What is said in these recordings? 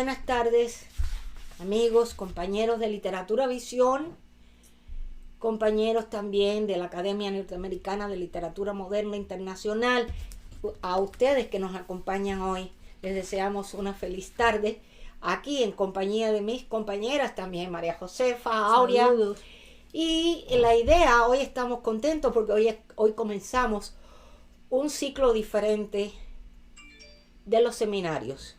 buenas tardes, amigos, compañeros de Literatura Visión, compañeros también de la Academia Norteamericana de Literatura Moderna Internacional. A ustedes que nos acompañan hoy, les deseamos una feliz tarde, aquí en compañía de mis compañeras también, María Josefa, Aurea. Saludos. Y la idea, hoy estamos contentos porque hoy comenzamos un ciclo diferente de los seminarios.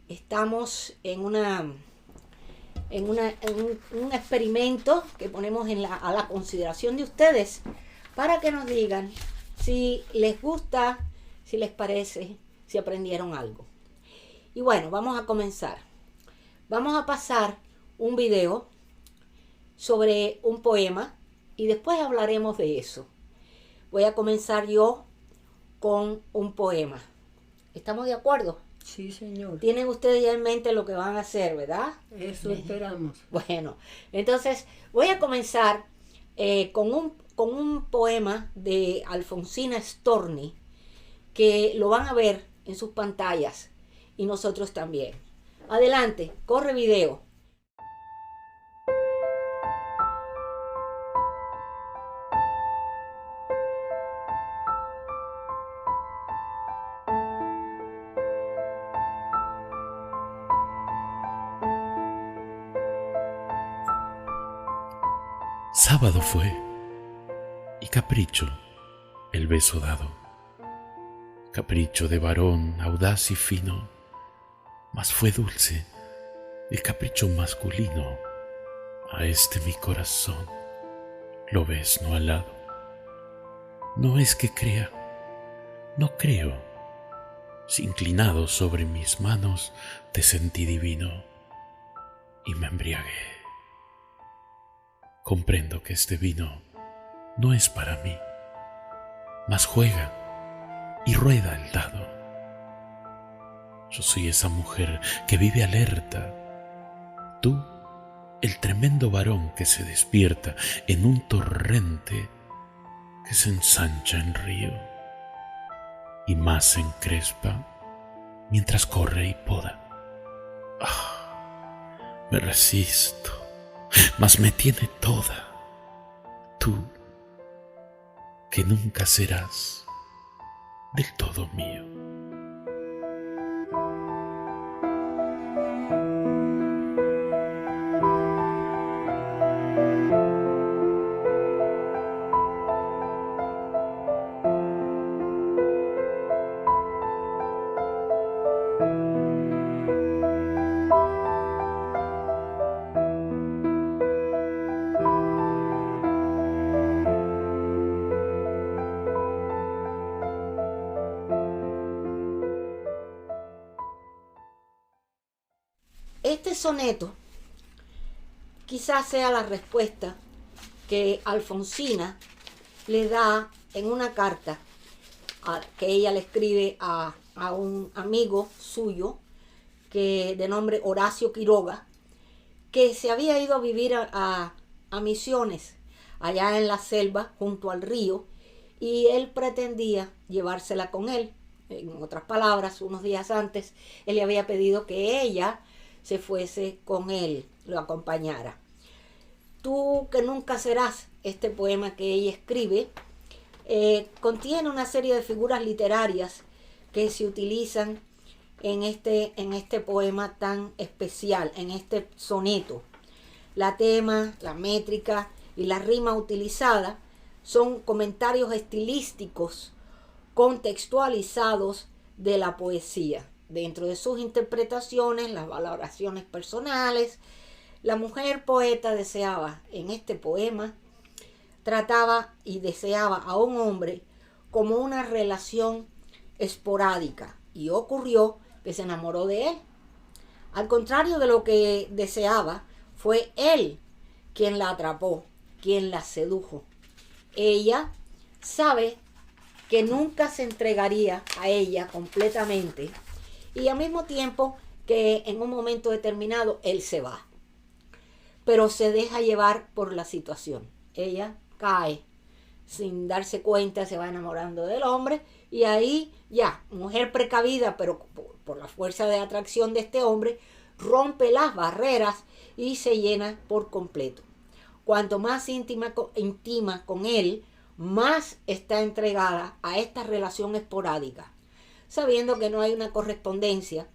Estamos en un experimento que ponemos a la consideración de ustedes para que nos digan si les gusta, si les parece, si aprendieron algo. Y bueno, vamos a comenzar. Vamos a pasar un video sobre un poema y después hablaremos de eso. Voy a comenzar yo con un poema. ¿Estamos de acuerdo? Sí, señor. Tienen ustedes ya en mente lo que van a hacer, ¿verdad? Eso esperamos. Bueno, entonces voy a comenzar con un poema de Alfonsina Storni, que lo van a ver en sus pantallas y nosotros también. Adelante, corre video. Sábado fue, y capricho el beso dado, capricho de varón audaz y fino, mas fue dulce el capricho masculino. A este mi corazón lo ves no alado. No es que crea, no creo, si inclinado sobre mis manos te sentí divino y me embriagué. Comprendo que este vino no es para mí, mas juega y rueda el dado. Yo soy esa mujer que vive alerta, tú el tremendo varón que se despierta en un torrente que se ensancha en río y más se encrespa mientras corre y poda. Me resisto, mas me tiene toda, tú que nunca serás del todo mío. Este soneto quizás sea la respuesta que Alfonsina le da en una carta que ella le escribe a un amigo suyo de nombre Horacio Quiroga, que se había ido a vivir a Misiones, allá en la selva junto al río, y él pretendía llevársela con él. En otras palabras, unos días antes él le había pedido que ella se fuese con él, lo acompañara. Tú que nunca serás, este poema que ella escribe, contiene una serie de figuras literarias que se utilizan en este poema tan especial, en este soneto. La tema, la métrica y la rima utilizada son comentarios estilísticos contextualizados de la poesía. Dentro de sus interpretaciones, las valoraciones personales, la mujer poeta deseaba en este poema, trataba y deseaba a un hombre como una relación esporádica, y ocurrió que se enamoró de él. Al contrario de lo que deseaba, fue él quien la atrapó, quien la sedujo. Ella sabe que nunca se entregaría a ella completamente, y al mismo tiempo que en un momento determinado él se va, pero se deja llevar por la situación. Ella cae sin darse cuenta, se va enamorando del hombre, y ahí ya, mujer precavida, pero por la fuerza de atracción de este hombre, rompe las barreras y se llena por completo. Cuanto más intima con él, más está entregada a esta relación esporádica, sabiendo que no hay una correspondencia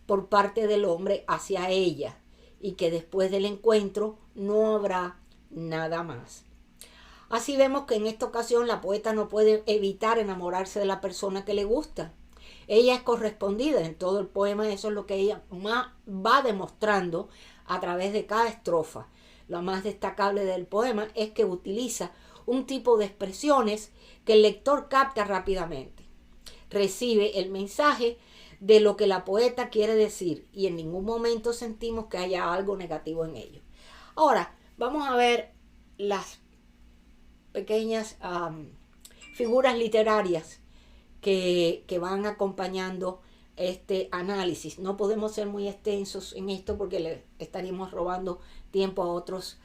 por parte del hombre hacia ella y que después del encuentro no habrá nada más. Así vemos que en esta ocasión la poeta no puede evitar enamorarse de la persona que le gusta. Ella es correspondida en todo el poema, eso es lo que ella va demostrando a través de cada estrofa. Lo más destacable del poema es que utiliza un tipo de expresiones que el lector capta rápidamente. Recibe el mensaje de lo que la poeta quiere decir y en ningún momento sentimos que haya algo negativo en ello. Ahora, vamos a ver las pequeñas figuras literarias que van acompañando este análisis. No podemos ser muy extensos en esto porque le estaríamos robando tiempo a otros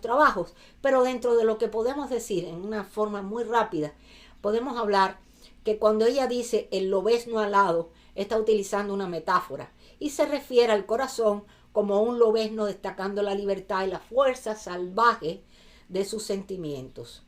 trabajos, pero dentro de lo que podemos decir en una forma muy rápida, podemos hablar que cuando ella dice el lobezno alado, está utilizando una metáfora y se refiere al corazón como un lobezno destacando la libertad y la fuerza salvaje de sus sentimientos.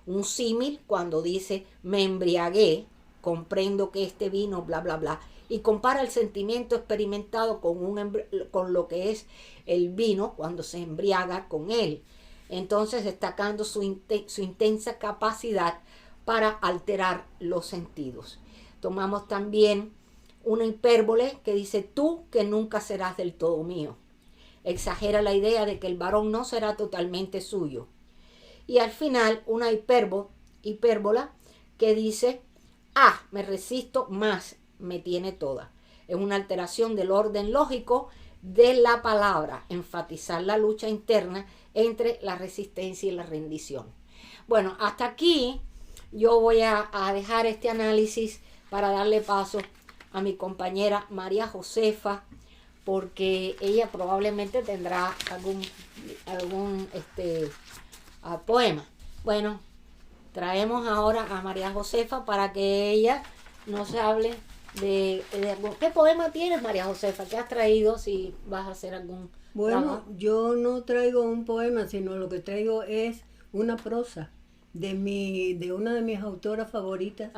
Un símil cuando dice me embriagué, comprendo que este vino, bla, bla, bla, y compara el sentimiento experimentado con lo que es el vino cuando se embriaga con él. Entonces destacando su intensa capacidad para alterar los sentidos. Tomamos también una hipérbole que dice tú que nunca serás del todo mío. Exagera la idea de que el varón no será totalmente suyo. Y al final una hipérbola que dice me resisto más, me tiene toda. Es una alteración del orden lógico de la palabra, enfatizar la lucha interna entre la resistencia y la rendición. Bueno, hasta aquí yo voy a dejar este análisis para darle paso a mi compañera María Josefa, porque ella probablemente tendrá algún poema. Bueno, traemos ahora a María Josefa para que ella nos hable de algún... ¿Qué poema tienes, María Josefa? ¿Qué has traído si vas a hacer algún Bueno, yo no traigo un poema, sino lo que traigo es una prosa de una de mis autoras favoritas,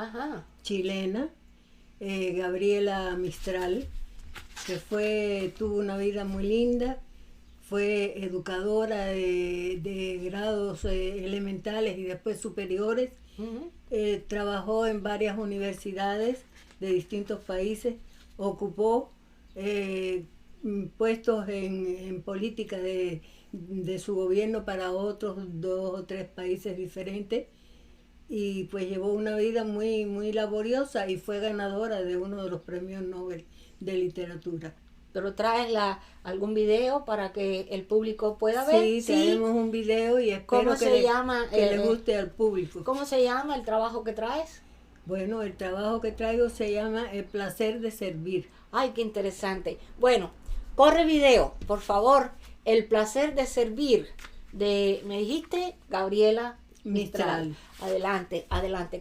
chilena, Gabriela Mistral, que tuvo una vida muy linda, fue educadora de grados elementales y después superiores. Trabajó en varias universidades de distintos países, ocupó puestos en política de su gobierno para otros 2 o 3 países diferentes, y pues llevó una vida muy, muy laboriosa y fue ganadora de uno de los premios Nobel de literatura. ¿Pero traes algún video para que el público pueda ver? Sí, traemos un video y espero que le guste al público. ¿Cómo se llama el trabajo que traes? Bueno, el trabajo que traigo se llama El placer de servir. Ay, qué interesante. Bueno, corre video, por favor. El placer de servir, me dijiste, Gabriela Mistral. Adelante,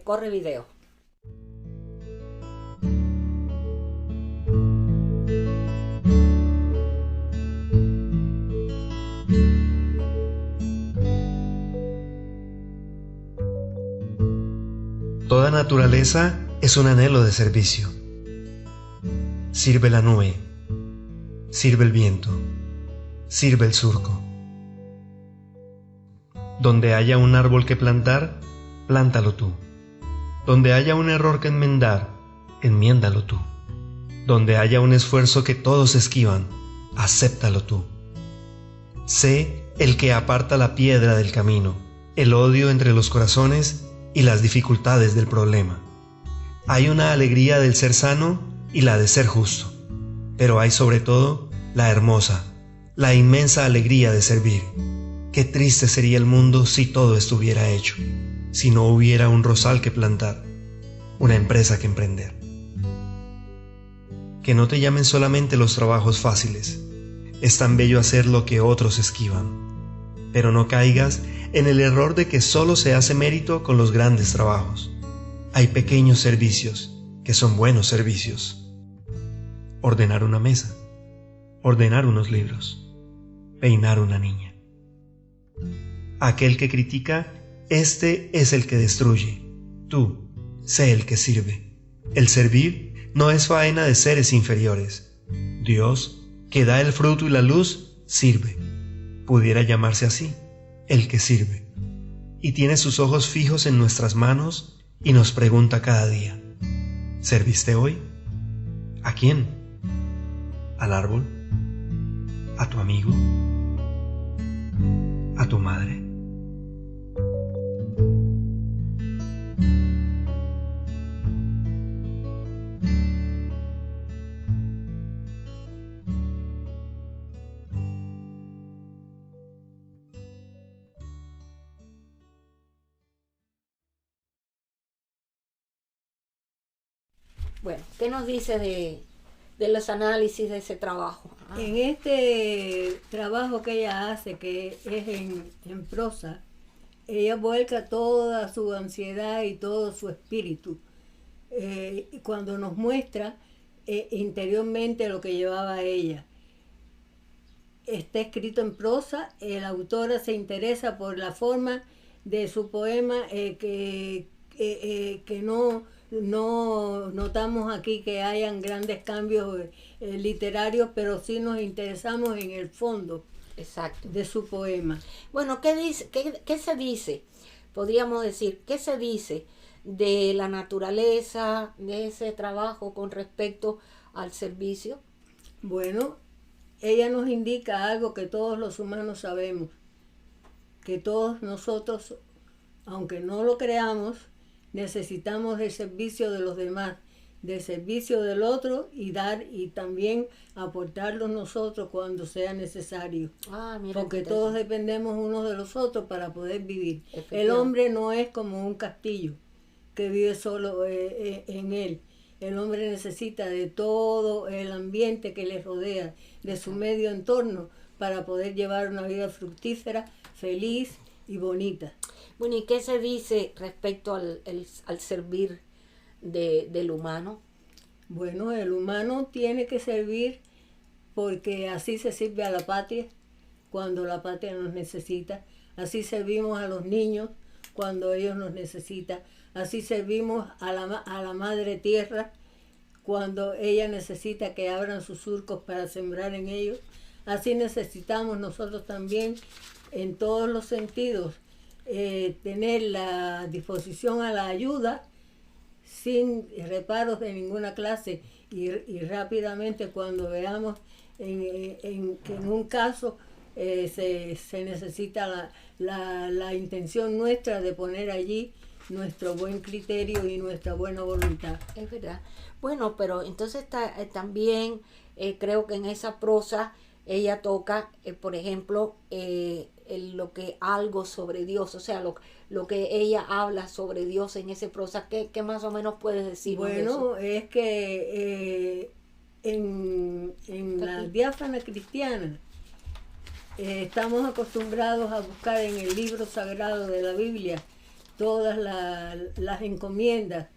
corre video. Toda naturaleza es un anhelo de servicio. Sirve la nube, sirve el viento, sirve el surco. Donde haya un árbol que plantar, plántalo tú. Donde haya un error que enmendar, enmiéndalo tú. Donde haya un esfuerzo que todos esquivan, acéptalo tú. Sé el que aparta la piedra del camino, el odio entre los corazones y las dificultades del problema. Hay una alegría del ser sano y la de ser justo, pero hay sobre todo la hermosa, la inmensa alegría de servir. Qué triste sería el mundo si todo estuviera hecho, si no hubiera un rosal que plantar, una empresa que emprender. Que no te llamen solamente los trabajos fáciles. Es tan bello hacer lo que otros esquivan. Pero no caigas en el error de que solo se hace mérito con los grandes trabajos. Hay pequeños servicios que son buenos servicios. ordenar una mesa, ordenar unos libros, peinar una niña. Aquel que critica, este es el que destruye. Tú, sé el que sirve. El servir no es faena de seres inferiores. Dios, que da el fruto y la luz, sirve. Pudiera llamarse así, el que sirve. Y tiene sus ojos fijos en nuestras manos y nos pregunta cada día, ¿serviste hoy? ¿A quién? ¿Al árbol? ¿A tu amigo? ¿A tu madre? Bueno, ¿qué nos dice de los análisis de ese trabajo? En este trabajo que ella hace, que es en prosa, ella vuelca toda su ansiedad y todo su espíritu. Cuando nos muestra interiormente lo que llevaba ella. Está escrito en prosa, la autora se interesa por la forma de su poema que no notamos aquí que hayan grandes cambios literarios, pero sí nos interesamos en el fondo. Exacto. De su poema. Bueno, ¿qué se dice? Podríamos decir, ¿qué se dice de la naturaleza de ese trabajo con respecto al servicio? Bueno, ella nos indica algo que todos los humanos sabemos, que todos nosotros, aunque no lo creamos, necesitamos el servicio de los demás, del servicio del otro y dar y también aportarlo nosotros cuando sea necesario. Porque todos dependemos unos de los otros para poder vivir. El hombre no es como un castillo que vive solo en él. El hombre necesita de todo el ambiente que le rodea, de su medio entorno, para poder llevar una vida fructífera, feliz y bonita. Bueno, ¿y qué se dice respecto al servir del humano? Bueno, el humano tiene que servir porque así se sirve a la patria cuando la patria nos necesita. Así servimos a los niños cuando ellos nos necesitan. Así servimos a la madre tierra cuando ella necesita que abran sus surcos para sembrar en ellos. Así necesitamos nosotros también en todos los sentidos tener la disposición a la ayuda sin reparos de ninguna clase y rápidamente cuando veamos que en un caso se necesita la intención nuestra de poner allí nuestro buen criterio y nuestra buena voluntad. Es verdad. Bueno, pero entonces también creo que en esa prosa ella toca, por ejemplo, lo que algo sobre Dios, o sea, lo que ella habla sobre Dios en esa prosa. ¿Qué más o menos puedes decir? Bueno, es que en la diáfana cristiana estamos acostumbrados a buscar en el libro sagrado de la Biblia todas las encomiendas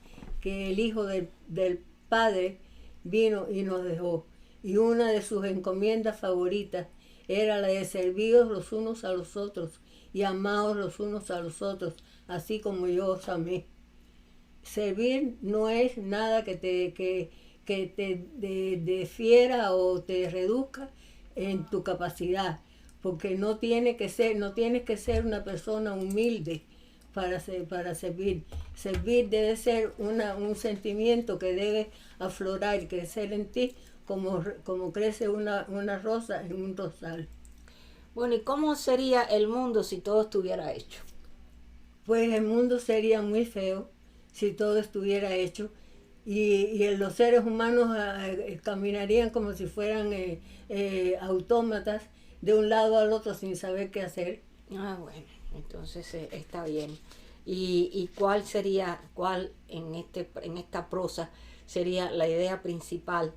que el Hijo del Padre vino y nos dejó. Y una de sus encomiendas favoritas era la de serviros los unos a los otros y amaos los unos a los otros, así como yo os amé. Servir no es nada que te defiera o te reduzca en tu capacidad, porque no tienes que ser una persona humilde para servir. Servir debe ser un sentimiento que debe aflorar y crecer en ti como crece una rosa en un rosal. Bueno, ¿y cómo sería el mundo si todo estuviera hecho? Pues el mundo sería muy feo si todo estuviera hecho y los seres humanos caminarían como si fueran autómatas de un lado al otro sin saber qué hacer. Bueno, entonces está bien. ¿Y cuál en esta prosa sería la idea principal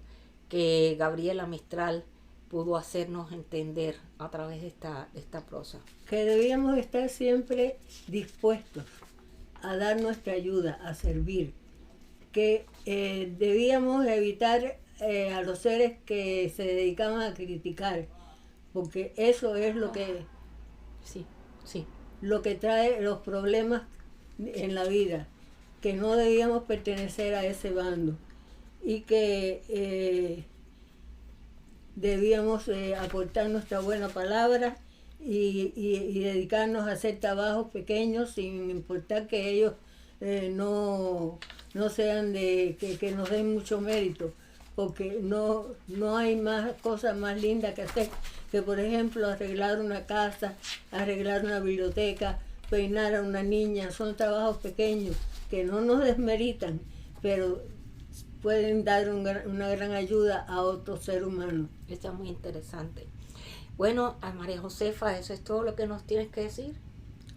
que Gabriela Mistral pudo hacernos entender a través de esta prosa? Que debíamos estar siempre dispuestos a dar nuestra ayuda, a servir. Que debíamos evitar a los seres que se dedicaban a criticar, porque eso es lo que, lo que trae los problemas en la vida, que no debíamos pertenecer a ese bando y que debíamos aportar nuestra buena palabra y dedicarnos a hacer trabajos pequeños sin importar que ellos no sean que nos den mucho mérito, porque no hay más cosas más lindas que hacer que, por ejemplo, arreglar una casa, arreglar una biblioteca, peinar a una niña. Son trabajos pequeños que no nos desmeritan, pero pueden dar una gran ayuda a otro ser humano. Esto es muy interesante. Bueno, a María Josefa, ¿eso es todo lo que nos tienes que decir?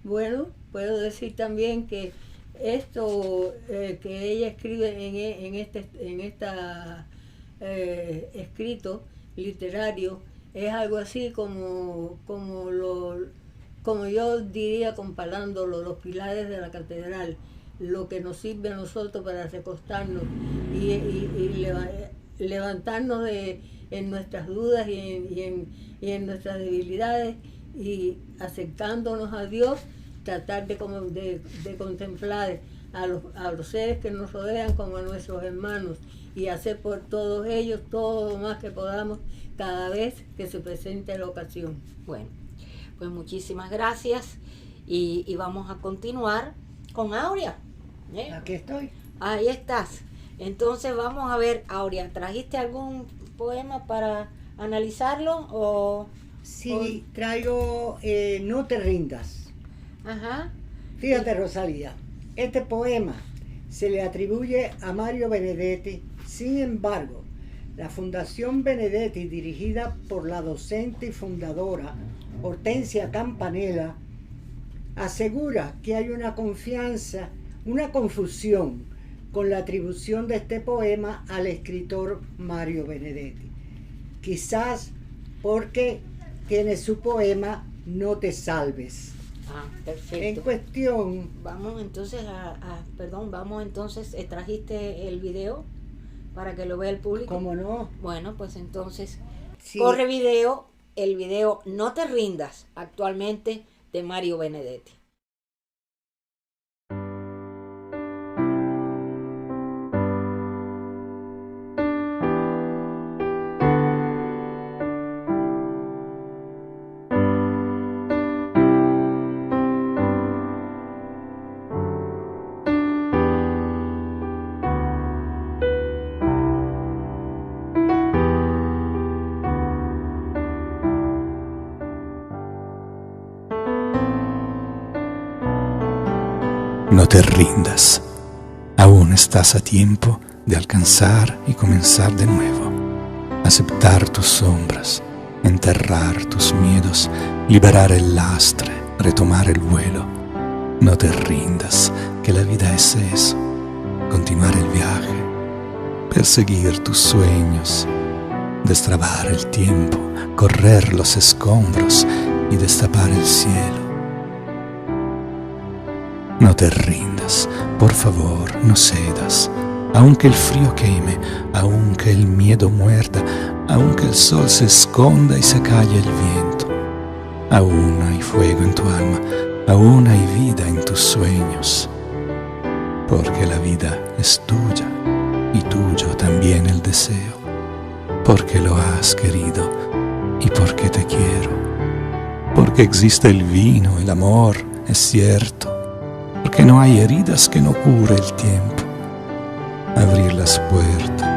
Bueno, puedo decir también que esto que ella escribe en este escrito literario es algo así como yo diría, comparándolo, los pilares de la catedral, lo que nos sirve a nosotros para recostarnos y levantarnos en nuestras dudas y en nuestras debilidades, y acercándonos a Dios, tratar de contemplar a los seres que nos rodean como a nuestros hermanos, y hacer por todos ellos todo lo más que podamos cada vez que se presente la ocasión. Bueno, pues muchísimas gracias, y vamos a continuar con Aurea. Aquí estoy. Ahí estás. Entonces vamos a ver, Aurea, ¿trajiste algún poema para analizarlo? Sí, traigo No te rindas. Ajá. Fíjate, Rosalía, este poema se le atribuye a Mario Benedetti. Sin embargo, la Fundación Benedetti, dirigida por la docente y fundadora Hortensia Campanella, asegura que hay una confusión con la atribución de este poema al escritor Mario Benedetti. Quizás porque tiene su poema No te salves. Ah, perfecto. En cuestión... Vamos entonces ¿trajiste el video para que lo vea el público? ¿Cómo no? Bueno, pues entonces, sí. Corre el video No te rindas, actualmente de Mario Benedetti. No te rindas, aún estás a tiempo de alcanzar y comenzar de nuevo, aceptar tus sombras, enterrar tus miedos, liberar el lastre, retomar el vuelo. No te rindas, que la vida es eso, continuar el viaje, perseguir tus sueños, destrabar el tiempo, correr los escombros y destapar el cielo. No te rindas, por favor, no cedas, aunque el frío queme, aunque el miedo muerda, aunque el sol se esconda y se calle el viento. Aún hay fuego en tu alma, aún hay vida en tus sueños, porque la vida es tuya y tuyo también el deseo, porque lo has querido y porque te quiero, porque existe el vino, el amor, es cierto, porque no hay heridas que no cure el tiempo. Abrir las puertas,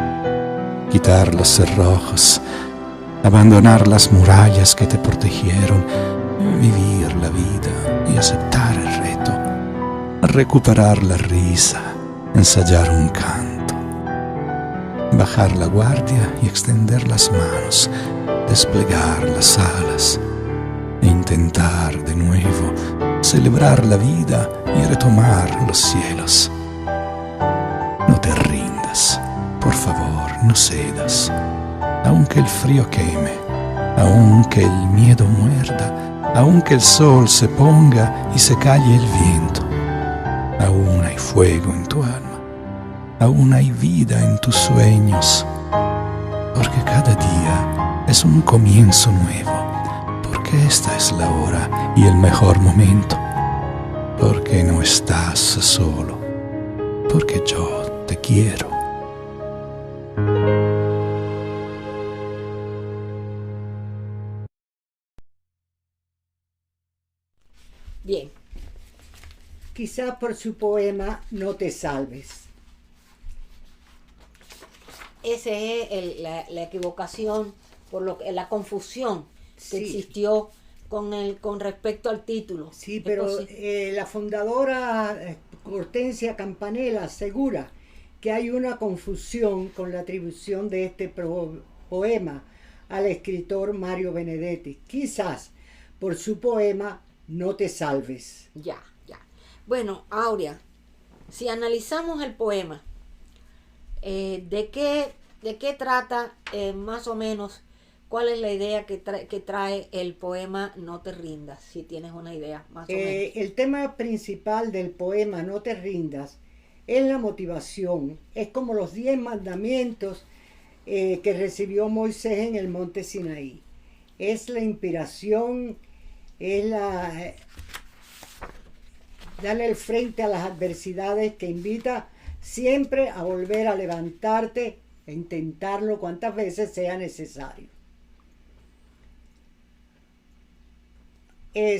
quitar los cerrojos, abandonar las murallas que te protegieron, vivir la vida y aceptar el reto, recuperar la risa, ensayar un canto, bajar la guardia y extender las manos, desplegar las alas e intentar de nuevo celebrar la vida y retomar los cielos. No te rindas, por favor, no cedas, aunque el frío queme, aunque el miedo muerda, aunque el sol se ponga y se calle el viento. Aún hay fuego en tu alma, aún hay vida en tus sueños, es un comienzo nuevo, porque esta es la hora y el mejor momento, porque no estás solo, porque yo te quiero. Bien. Quizás por su poema No te salves. Esa es la equivocación, la confusión que Sí. existió con respecto al título. Sí, pero la fundadora Hortensia Campanella asegura que hay una confusión con la atribución de este poema al escritor Mario Benedetti. Quizás por su poema No te salves. Ya. Bueno, Aurea, si analizamos el poema, ¿de qué trata más o menos? ¿Cuál es la idea que trae el poema No te rindas? Si tienes una idea, más o menos. El tema principal del poema No te rindas es la motivación. Es como los 10 mandamientos que recibió Moisés en el monte Sinaí. Es la inspiración, es darle el frente a las adversidades, que invita siempre a volver a levantarte e intentarlo cuantas veces sea necesario.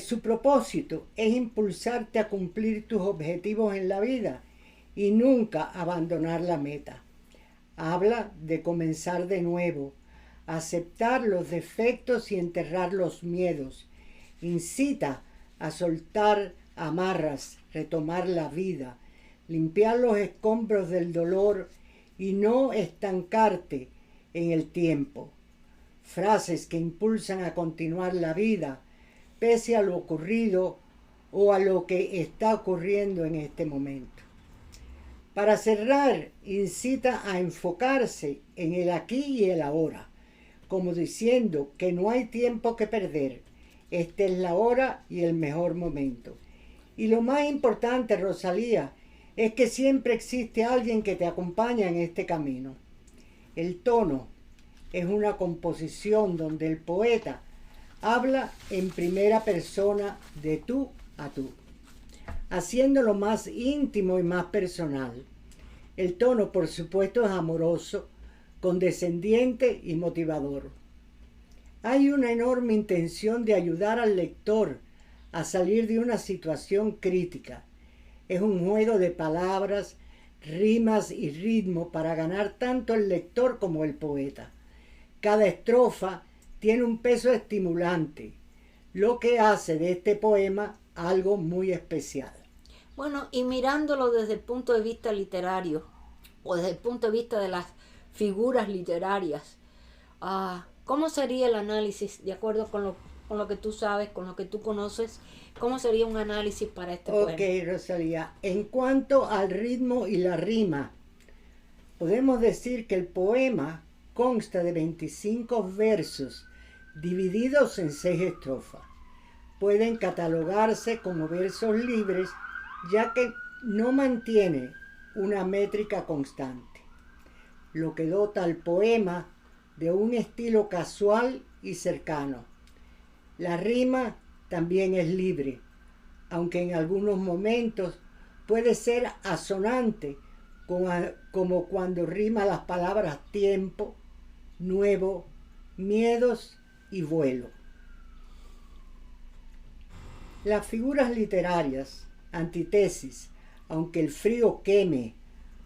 Su propósito es impulsarte a cumplir tus objetivos en la vida y nunca abandonar la meta. Habla de comenzar de nuevo, aceptar los defectos y enterrar los miedos. Incita a soltar amarras, retomar la vida, limpiar los escombros del dolor y no estancarte en el tiempo. Frases que impulsan a continuar la vida pese a lo ocurrido o a lo que está ocurriendo en este momento. Para cerrar, incita a enfocarse en el aquí y el ahora, como diciendo que no hay tiempo que perder. Esta es la hora y el mejor momento. Y lo más importante, Rosalía, es que siempre existe alguien que te acompaña en este camino. El tono es una composición donde el poeta habla en primera persona de tú a tú, haciéndolo más íntimo y más personal. El tono, por supuesto, es amoroso, condescendiente y motivador. Hay una enorme intención de ayudar al lector a salir de una situación crítica. Es un juego de palabras, rimas y ritmo para ganar tanto el lector como el poeta. Cada estrofa tiene un peso estimulante, lo que hace de este poema algo muy especial. Bueno, y mirándolo desde el punto de vista literario, o desde el punto de vista de las figuras literarias, ¿cómo sería el análisis, de acuerdo con lo que tú sabes, con lo que tú conoces? ¿Cómo sería un análisis para este poema? Ok, Rosalía, en cuanto al ritmo y la rima, podemos decir que el poema consta de 25 versos divididos en 6 estrofas. Pueden catalogarse como versos libres, ya que no mantiene una métrica constante, lo que dota al poema de un estilo casual y cercano. La rima también es libre, aunque en algunos momentos puede ser asonante, como cuando rima las palabras tiempo, nuevo, miedos y vuelo. Las figuras literarias, antítesis, aunque el frío queme,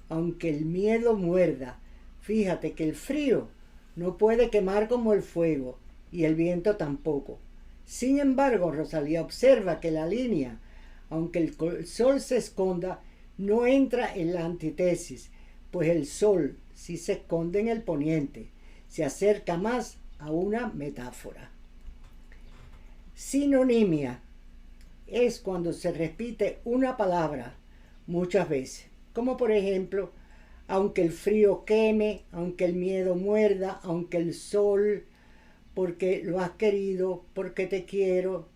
aunque el miedo muerda. Fíjate que el frío no puede quemar como el fuego y el viento tampoco. Sin embargo, Rosalía observa que la línea, aunque el sol se esconda, no entra en la antítesis, pues el sol, si se esconde en el poniente, se acerca más a una metáfora. Sinonimia es cuando se repite una palabra muchas veces, como por ejemplo, aunque el frío queme, aunque el miedo muerda, aunque el sol, porque lo has querido, porque te quiero.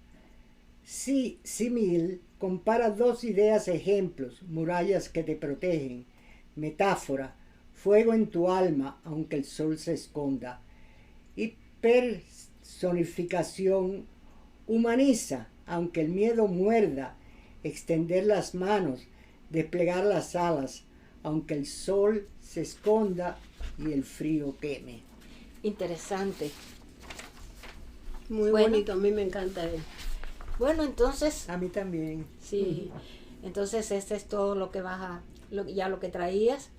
Sí, símil compara dos ideas ejemplos, murallas que te protegen, metáfora, fuego en tu alma, aunque el sol se esconda. Y personificación humaniza, aunque el miedo muerda, extender las manos, desplegar las alas, aunque el sol se esconda y el frío queme. Interesante. Muy bonito, a mí me encanta él. Bueno, entonces... A mí también. Sí, entonces este es todo lo que ya lo que traías.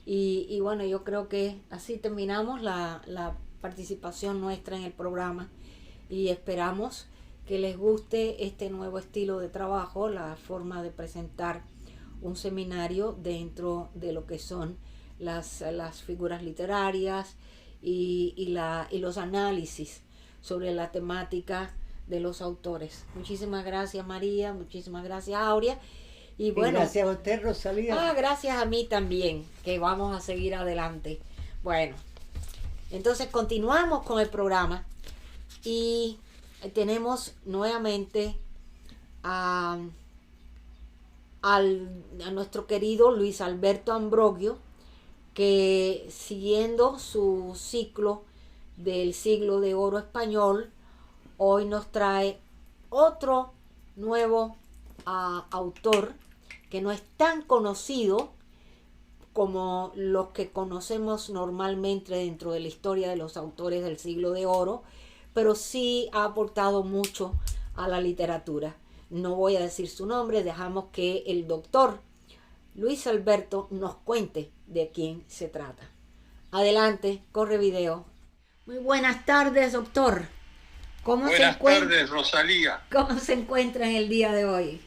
Y bueno, yo creo que así terminamos la participación nuestra en el programa y esperamos que les guste este nuevo estilo de trabajo, la forma de presentar un seminario dentro de lo que son las figuras literarias y los análisis sobre la temática de los autores. Muchísimas gracias, María, muchísimas gracias, Aurea. Y bueno, gracias a usted, Rosalía. Gracias a mí también, que vamos a seguir adelante. Bueno, entonces continuamos con el programa y tenemos nuevamente a nuestro querido Luis Alberto Ambrogio, que siguiendo su ciclo del siglo de oro español, hoy nos trae otro nuevo autor que no es tan conocido como los que conocemos normalmente dentro de la historia de los autores del siglo de oro, pero sí ha aportado mucho a la literatura. No voy a decir su nombre, dejamos que el doctor Luis Alberto nos cuente de quién se trata. Adelante, corre video. Muy buenas tardes, doctor. Buenas tardes, Rosalía. ¿Cómo se encuentra en el día de hoy?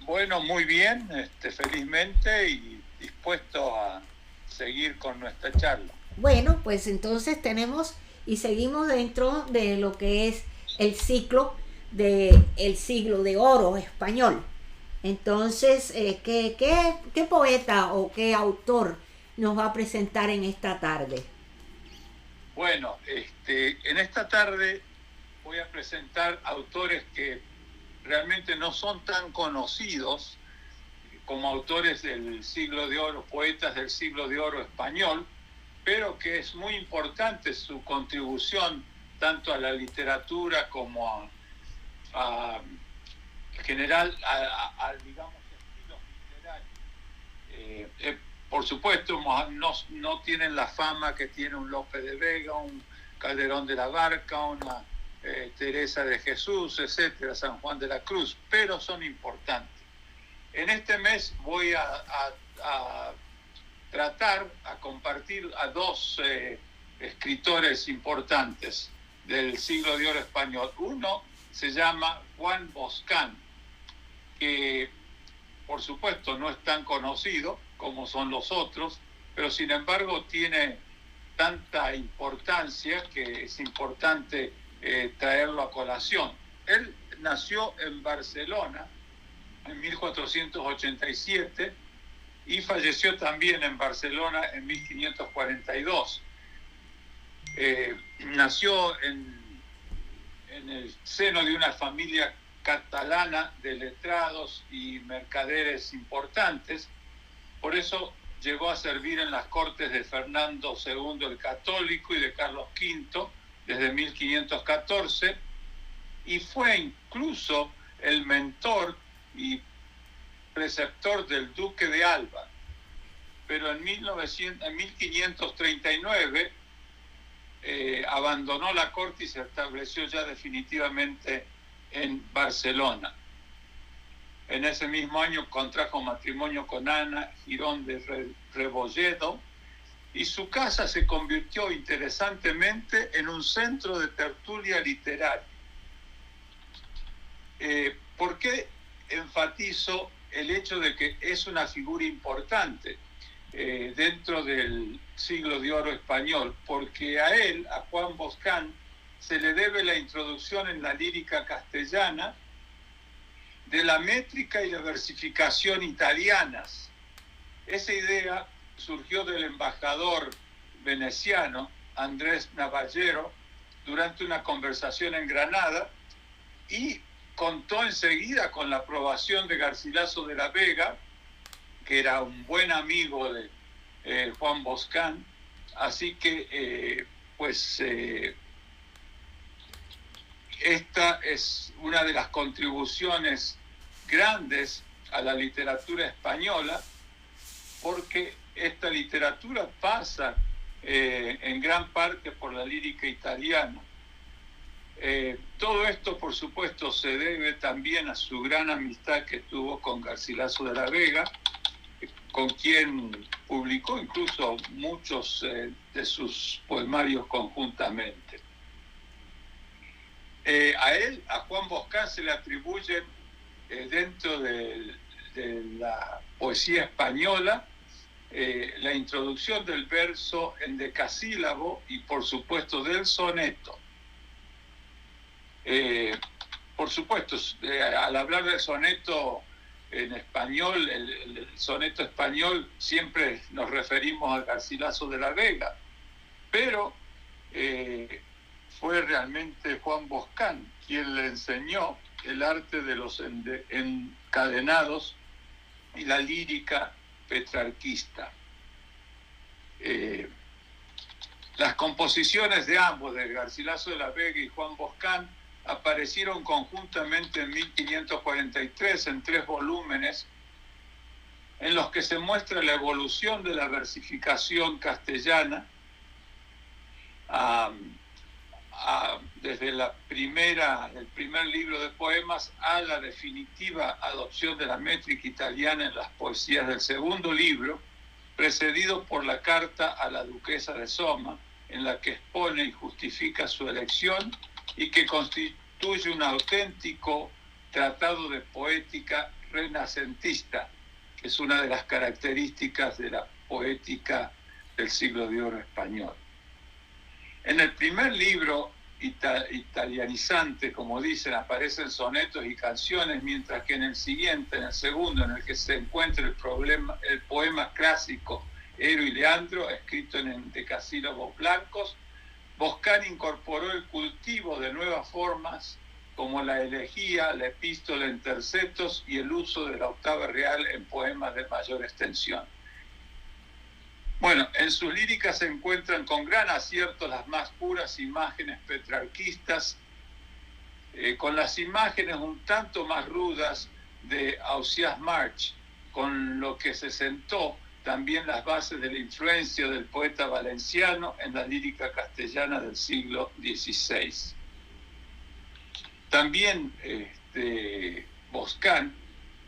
Bueno, muy bien, felizmente y dispuesto a seguir con nuestra charla. Bueno, pues entonces seguimos dentro de lo que es el ciclo del siglo de oro español. Entonces, ¿qué poeta o qué autor nos va a presentar en esta tarde? Bueno, en esta tarde voy a presentar autores que realmente no son tan conocidos como autores del siglo de oro, poetas del siglo de oro español, pero que es muy importante su contribución tanto a la literatura como en general digamos, estilos literarios. Por supuesto, no tienen la fama que tiene un Lope de Vega, un Calderón de la Barca, una Teresa de Jesús, etcétera, San Juan de la Cruz, pero son importantes. En este mes voy a compartir a dos escritores importantes del siglo de oro español. Uno se llama Juan Boscán, que por supuesto no es tan conocido como son los otros, pero sin embargo tiene tanta importancia que es importante traerlo a colación. Él nació en Barcelona en 1487 y falleció también en Barcelona en 1542. Nació en el seno de una familia catalana de letrados y mercaderes importantes. Por eso llegó a servir en las cortes de Fernando II el Católico y de Carlos V desde 1514, y fue incluso el mentor y preceptor del duque de Alba. Pero en 1539 abandonó la corte y se estableció ya definitivamente en Barcelona. En ese mismo año contrajo matrimonio con Ana Girón de Rebolledo, y su casa se convirtió interesantemente en un centro de tertulia literaria. ¿Por qué enfatizo el hecho de que es una figura importante dentro del siglo de oro español? Porque a él, a Juan Boscán, se le debe la introducción en la lírica castellana de la métrica y la versificación italianas. Esa idea surgió del embajador veneciano Andrés Navallero durante una conversación en Granada, y contó enseguida con la aprobación de Garcilaso de la Vega, que era un buen amigo de Juan Boscán. Así que esta es una de las contribuciones grandes a la literatura española, porque esta literatura pasa en gran parte por la lírica italiana. Todo esto, por supuesto, se debe también a su gran amistad que tuvo con Garcilaso de la Vega, con quien publicó incluso muchos de sus poemarios conjuntamente. A él, a Juan Boscán, se le atribuyen dentro de la poesía española la introducción del verso en decasílabo y, por supuesto, del soneto. Por supuesto, al hablar del soneto en español, el soneto español, siempre nos referimos a Garcilaso de la Vega, pero fue realmente Juan Boscán quien le enseñó el arte de los encadenados y la lírica petrarquista. Las composiciones de ambos, de Garcilaso de la Vega y Juan Boscán, aparecieron conjuntamente en 1543 en 3 volúmenes, en los que se muestra la evolución de la versificación castellana desde el primer libro de poemas a la definitiva adopción de la métrica italiana en las poesías del segundo libro, precedido por la carta a la duquesa de Soma, en la que expone y justifica su elección y que constituye un auténtico tratado de poética renacentista, que es una de las características de la poética del siglo de oro español. En el primer libro italianizante, como dicen, aparecen sonetos y canciones, mientras que en el siguiente, en el segundo, en el que se encuentra el poema clásico Ero y Leandro, escrito en decasílabos blancos, Boscán incorporó el cultivo de nuevas formas como la elegía, la epístola en tercetos y el uso de la octava real en poemas de mayor extensión. Bueno, en sus líricas se encuentran con gran acierto las más puras imágenes petrarquistas, con las imágenes un tanto más rudas de Ausiàs March, con lo que se sentó también las bases de la influencia del poeta valenciano en la lírica castellana del siglo XVI. También Boscán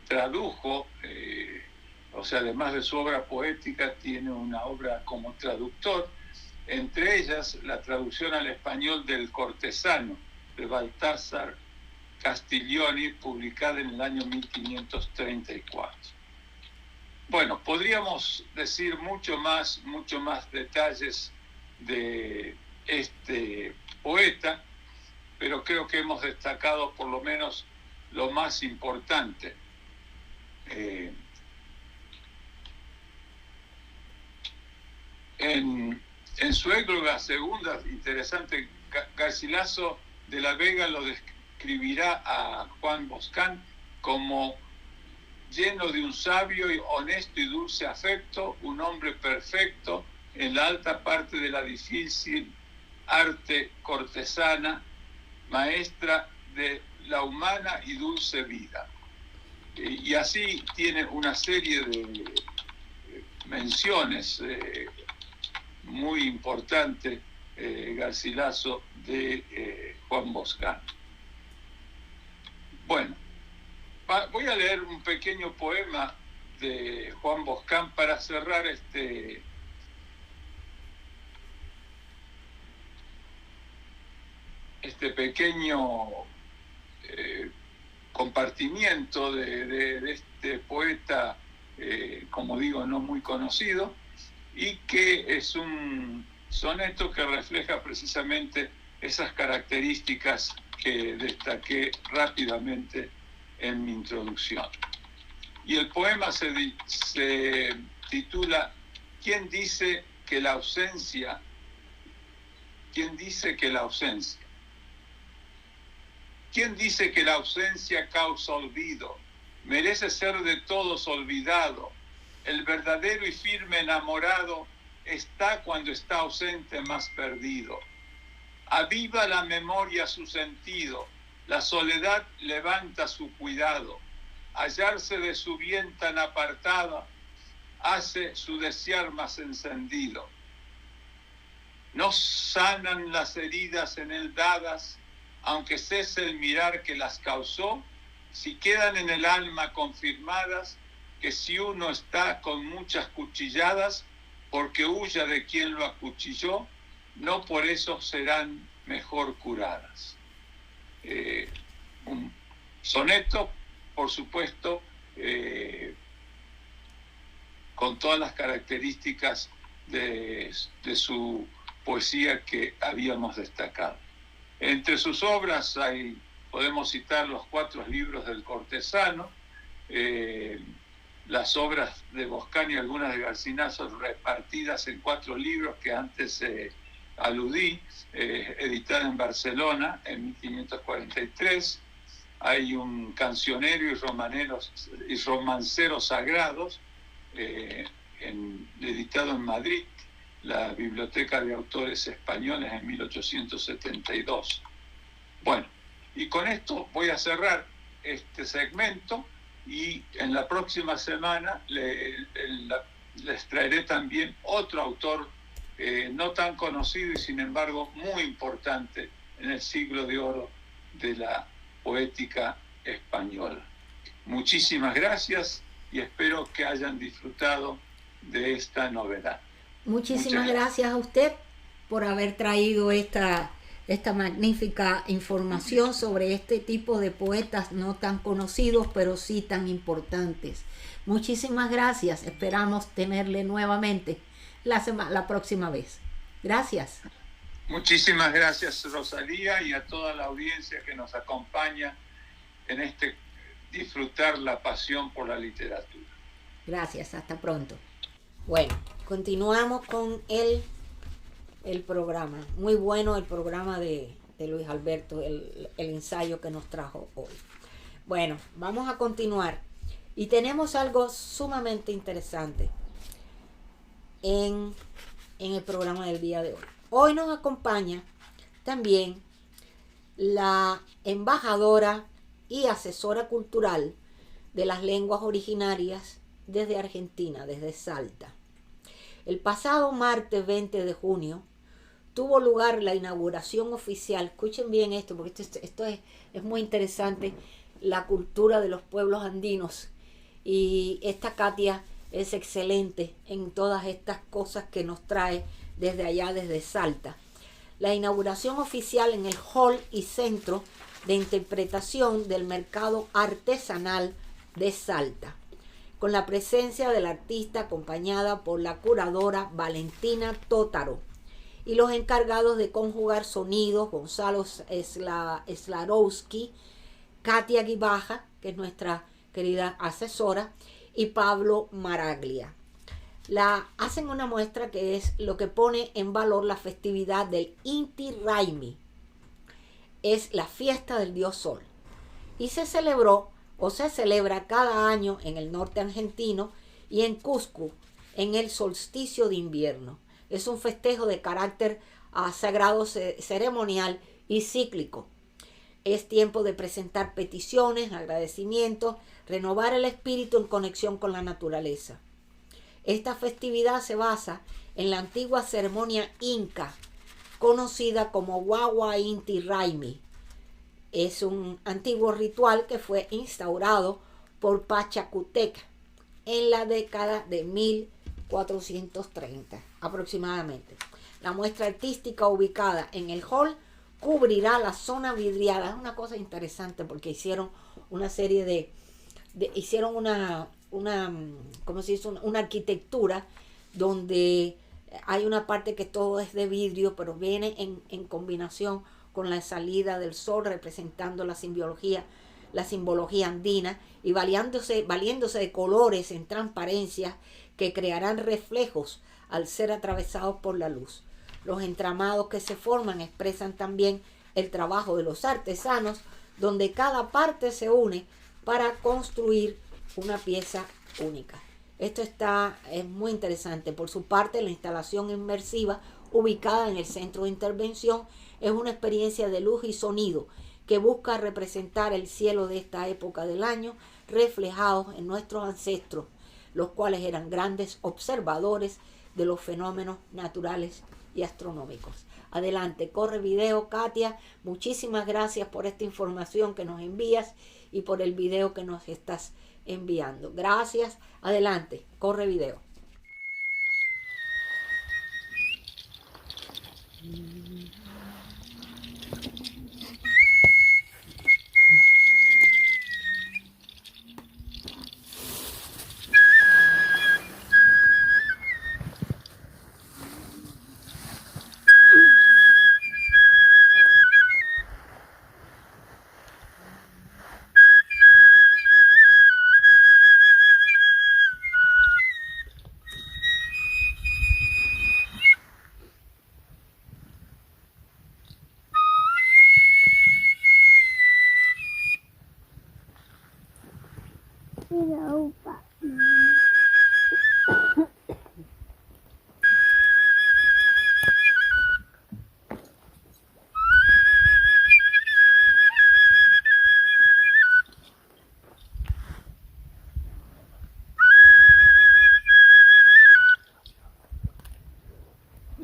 tradujo, además de su obra poética, tiene una obra como traductor, entre ellas la traducción al español del Cortesano, de Baltasar Castiglioni, publicada en el año 1534. Bueno, podríamos decir mucho más detalles de este poeta, pero creo que hemos destacado por lo menos lo más importante. En su égloga segunda, interesante, Garcilaso de la Vega lo describirá a Juan Boscán como lleno de un sabio y honesto y dulce afecto, un hombre perfecto en la alta parte de la difícil arte cortesana, maestra de la humana y dulce vida. Y así tiene una serie de menciones muy importantes, Garcilaso de Juan Boscán. Bueno, voy a leer un pequeño poema de Juan Boscán para cerrar este pequeño compartimiento de este poeta, como digo, no muy conocido, y que es un soneto que refleja precisamente esas características que destaqué rápidamente en mi introducción. Y el poema se titula ¿Quién dice que la ausencia? ¿Quién dice que la ausencia? ¿Quién dice que la ausencia causa olvido? Merece ser de todos olvidado. El verdadero y firme enamorado está cuando está ausente más perdido. Aviva la memoria su sentido, la soledad levanta su cuidado. Hallarse de su bien tan apartada, hace su desear más encendido. No sanan las heridas en él dadas, aunque cese el mirar que las causó, si quedan en el alma confirmadas, que si uno está con muchas cuchilladas, porque huya de quien lo acuchilló, no por eso serán mejor curadas. Un soneto, por supuesto, con todas las características de su poesía que habíamos destacado. Entre sus obras podemos citar los 4 libros del Cortesano, las obras de Boscán y algunas de Garcilaso repartidas en 4 libros que antes aludí, editada en Barcelona en 1543. Hay un cancionero y romanceros sagrados, editado en Madrid, la Biblioteca de Autores Españoles en 1872. Bueno, y con esto voy a cerrar este segmento y en la próxima semana les traeré también otro autor no tan conocido y sin embargo muy importante en el siglo de oro de la poética española. Muchísimas gracias y espero que hayan disfrutado de esta novedad. Muchísimas gracias a usted por haber traído esta magnífica información sobre este tipo de poetas no tan conocidos, pero sí tan importantes. Muchísimas gracias. Esperamos tenerle nuevamente la próxima vez. Gracias. Muchísimas gracias, Rosalía, y a toda la audiencia que nos acompaña en este disfrutar la pasión por la literatura. Gracias, hasta pronto. Bueno, continuamos con el programa. Muy bueno el programa de Luis Alberto, el ensayo que nos trajo hoy. Bueno, vamos a continuar. Y tenemos algo sumamente interesante en el programa del día de hoy. Hoy nos acompaña también la embajadora y asesora cultural de las lenguas originarias desde Argentina, desde Salta. El pasado martes 20 de junio tuvo lugar la inauguración oficial. Escuchen bien esto, porque esto es muy interesante, la cultura de los pueblos andinos. Y esta Katia es excelente en todas estas cosas que nos trae desde allá, desde Salta. La inauguración oficial en el Hall y Centro de Interpretación del Mercado Artesanal de Salta, con la presencia del artista acompañada por la curadora Valentina Tótaro y los encargados de conjugar sonidos, Gonzalo Slarowski, Katia Guibaja, que es nuestra querida asesora, y Pablo Maraglia. Hacen una muestra que es lo que pone en valor la festividad del Inti Raymi. Es la fiesta del dios Sol. Y se celebró o se celebra cada año en el norte argentino y en Cusco en el solsticio de invierno. Es un festejo de carácter sagrado, ceremonial y cíclico. Es tiempo de presentar peticiones, agradecimientos, renovar el espíritu en conexión con la naturaleza. Esta festividad se basa en la antigua ceremonia inca, conocida como Wawa Inti Raymi. Es un antiguo ritual que fue instaurado por Pachacútec en la década de 1430 aproximadamente. La muestra artística ubicada en el hall cubrirá la zona vidriada. Es una cosa interesante porque hicieron una serie hicieron una arquitectura donde hay una parte que todo es de vidrio, pero viene en combinación con la salida del sol, representando la simbología andina y valiéndose de colores en transparencia que crearán reflejos al ser atravesados por la luz. Los entramados que se forman expresan también el trabajo de los artesanos, donde cada parte se une para construir una pieza única. Esto es muy interesante. Por su parte, la instalación inmersiva ubicada en el centro de intervención es una experiencia de luz y sonido que busca representar el cielo de esta época del año reflejados en nuestros ancestros, los cuales eran grandes observadores de los fenómenos naturales y astronómicos. Adelante, corre video, Katia. Muchísimas gracias por esta información que nos envías y por el video que nos estás enviando. Gracias. Adelante, corre video.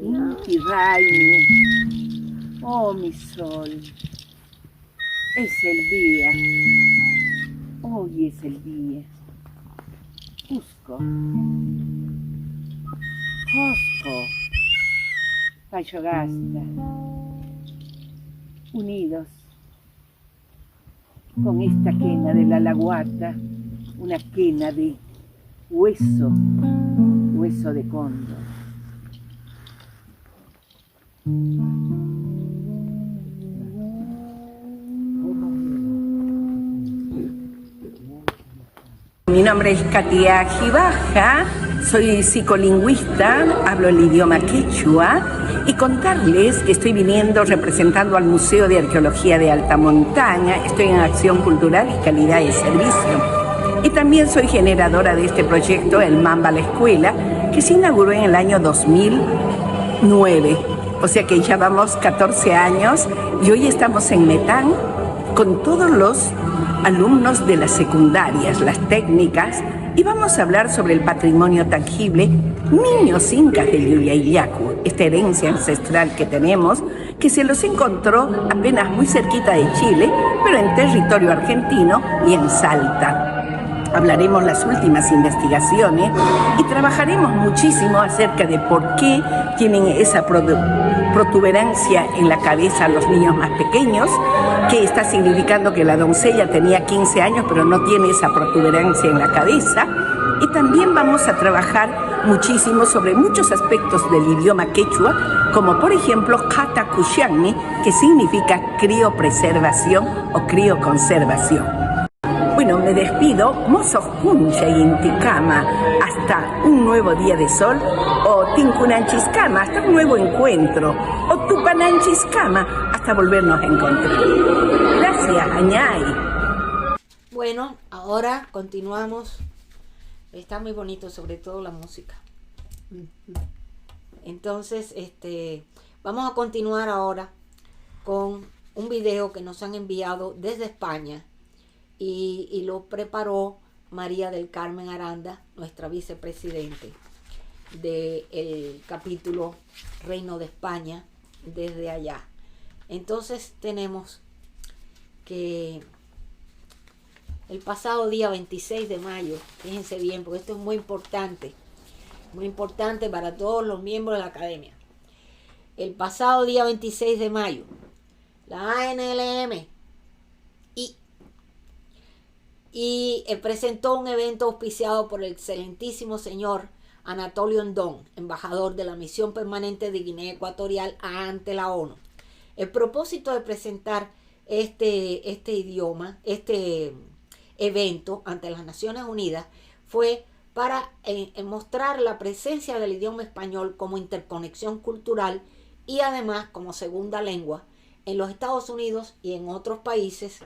Inti Raimi, oh mi sol, es el día, hoy es el día. Cusco, Cosco, Fayogasta, unidos con esta quena de la laguata, una quena de hueso, hueso de cóndor. Mi nombre es Katia Gibaja, soy psicolingüista, hablo el idioma quechua y contarles que estoy viniendo representando al Museo de Arqueología de Alta Montaña, estoy en Acción Cultural y Calidad de Servicio. Y también soy generadora de este proyecto, El Mamba a la Escuela, que se inauguró en el año 2009. O sea que ya vamos 14 años y hoy estamos en Metán con todos los alumnos de las secundarias, las técnicas, y vamos a hablar sobre el patrimonio tangible Niños Incas del Llullayacu, esta herencia ancestral que tenemos, que se los encontró apenas muy cerquita de Chile, pero en territorio argentino y en Salta. Hablaremos las últimas investigaciones y trabajaremos muchísimo acerca de por qué tienen esa protuberancia en la cabeza a los niños más pequeños, que está significando que la doncella tenía 15 años pero no tiene esa protuberancia en la cabeza. Y también vamos a trabajar muchísimo sobre muchos aspectos del idioma quechua, como por ejemplo Catacuxianmi, que significa criopreservación o crioconservación. Bueno, me despido, mozos puncha y inticama, hasta un nuevo día de sol, o tincunanchiscama, hasta un nuevo encuentro, o tupananchiscama, hasta volvernos a encontrar. Gracias, Añay. Bueno, ahora continuamos. Está muy bonito, sobre todo la música. Entonces, vamos a continuar ahora con un video que nos han enviado desde España. Y lo preparó María del Carmen Aranda, nuestra vicepresidente del capítulo Reino de España, desde allá. Entonces tenemos que el pasado día 26 de mayo, fíjense bien, porque esto es muy importante para todos los miembros de la academia. El pasado día 26 de mayo, la ANLM y presentó un evento auspiciado por el excelentísimo señor Anatolio Ndong, embajador de la Misión Permanente de Guinea Ecuatorial ante la ONU. El propósito de presentar este evento ante las Naciones Unidas fue para mostrar la presencia del idioma español como interconexión cultural y además como segunda lengua en los Estados Unidos y en otros países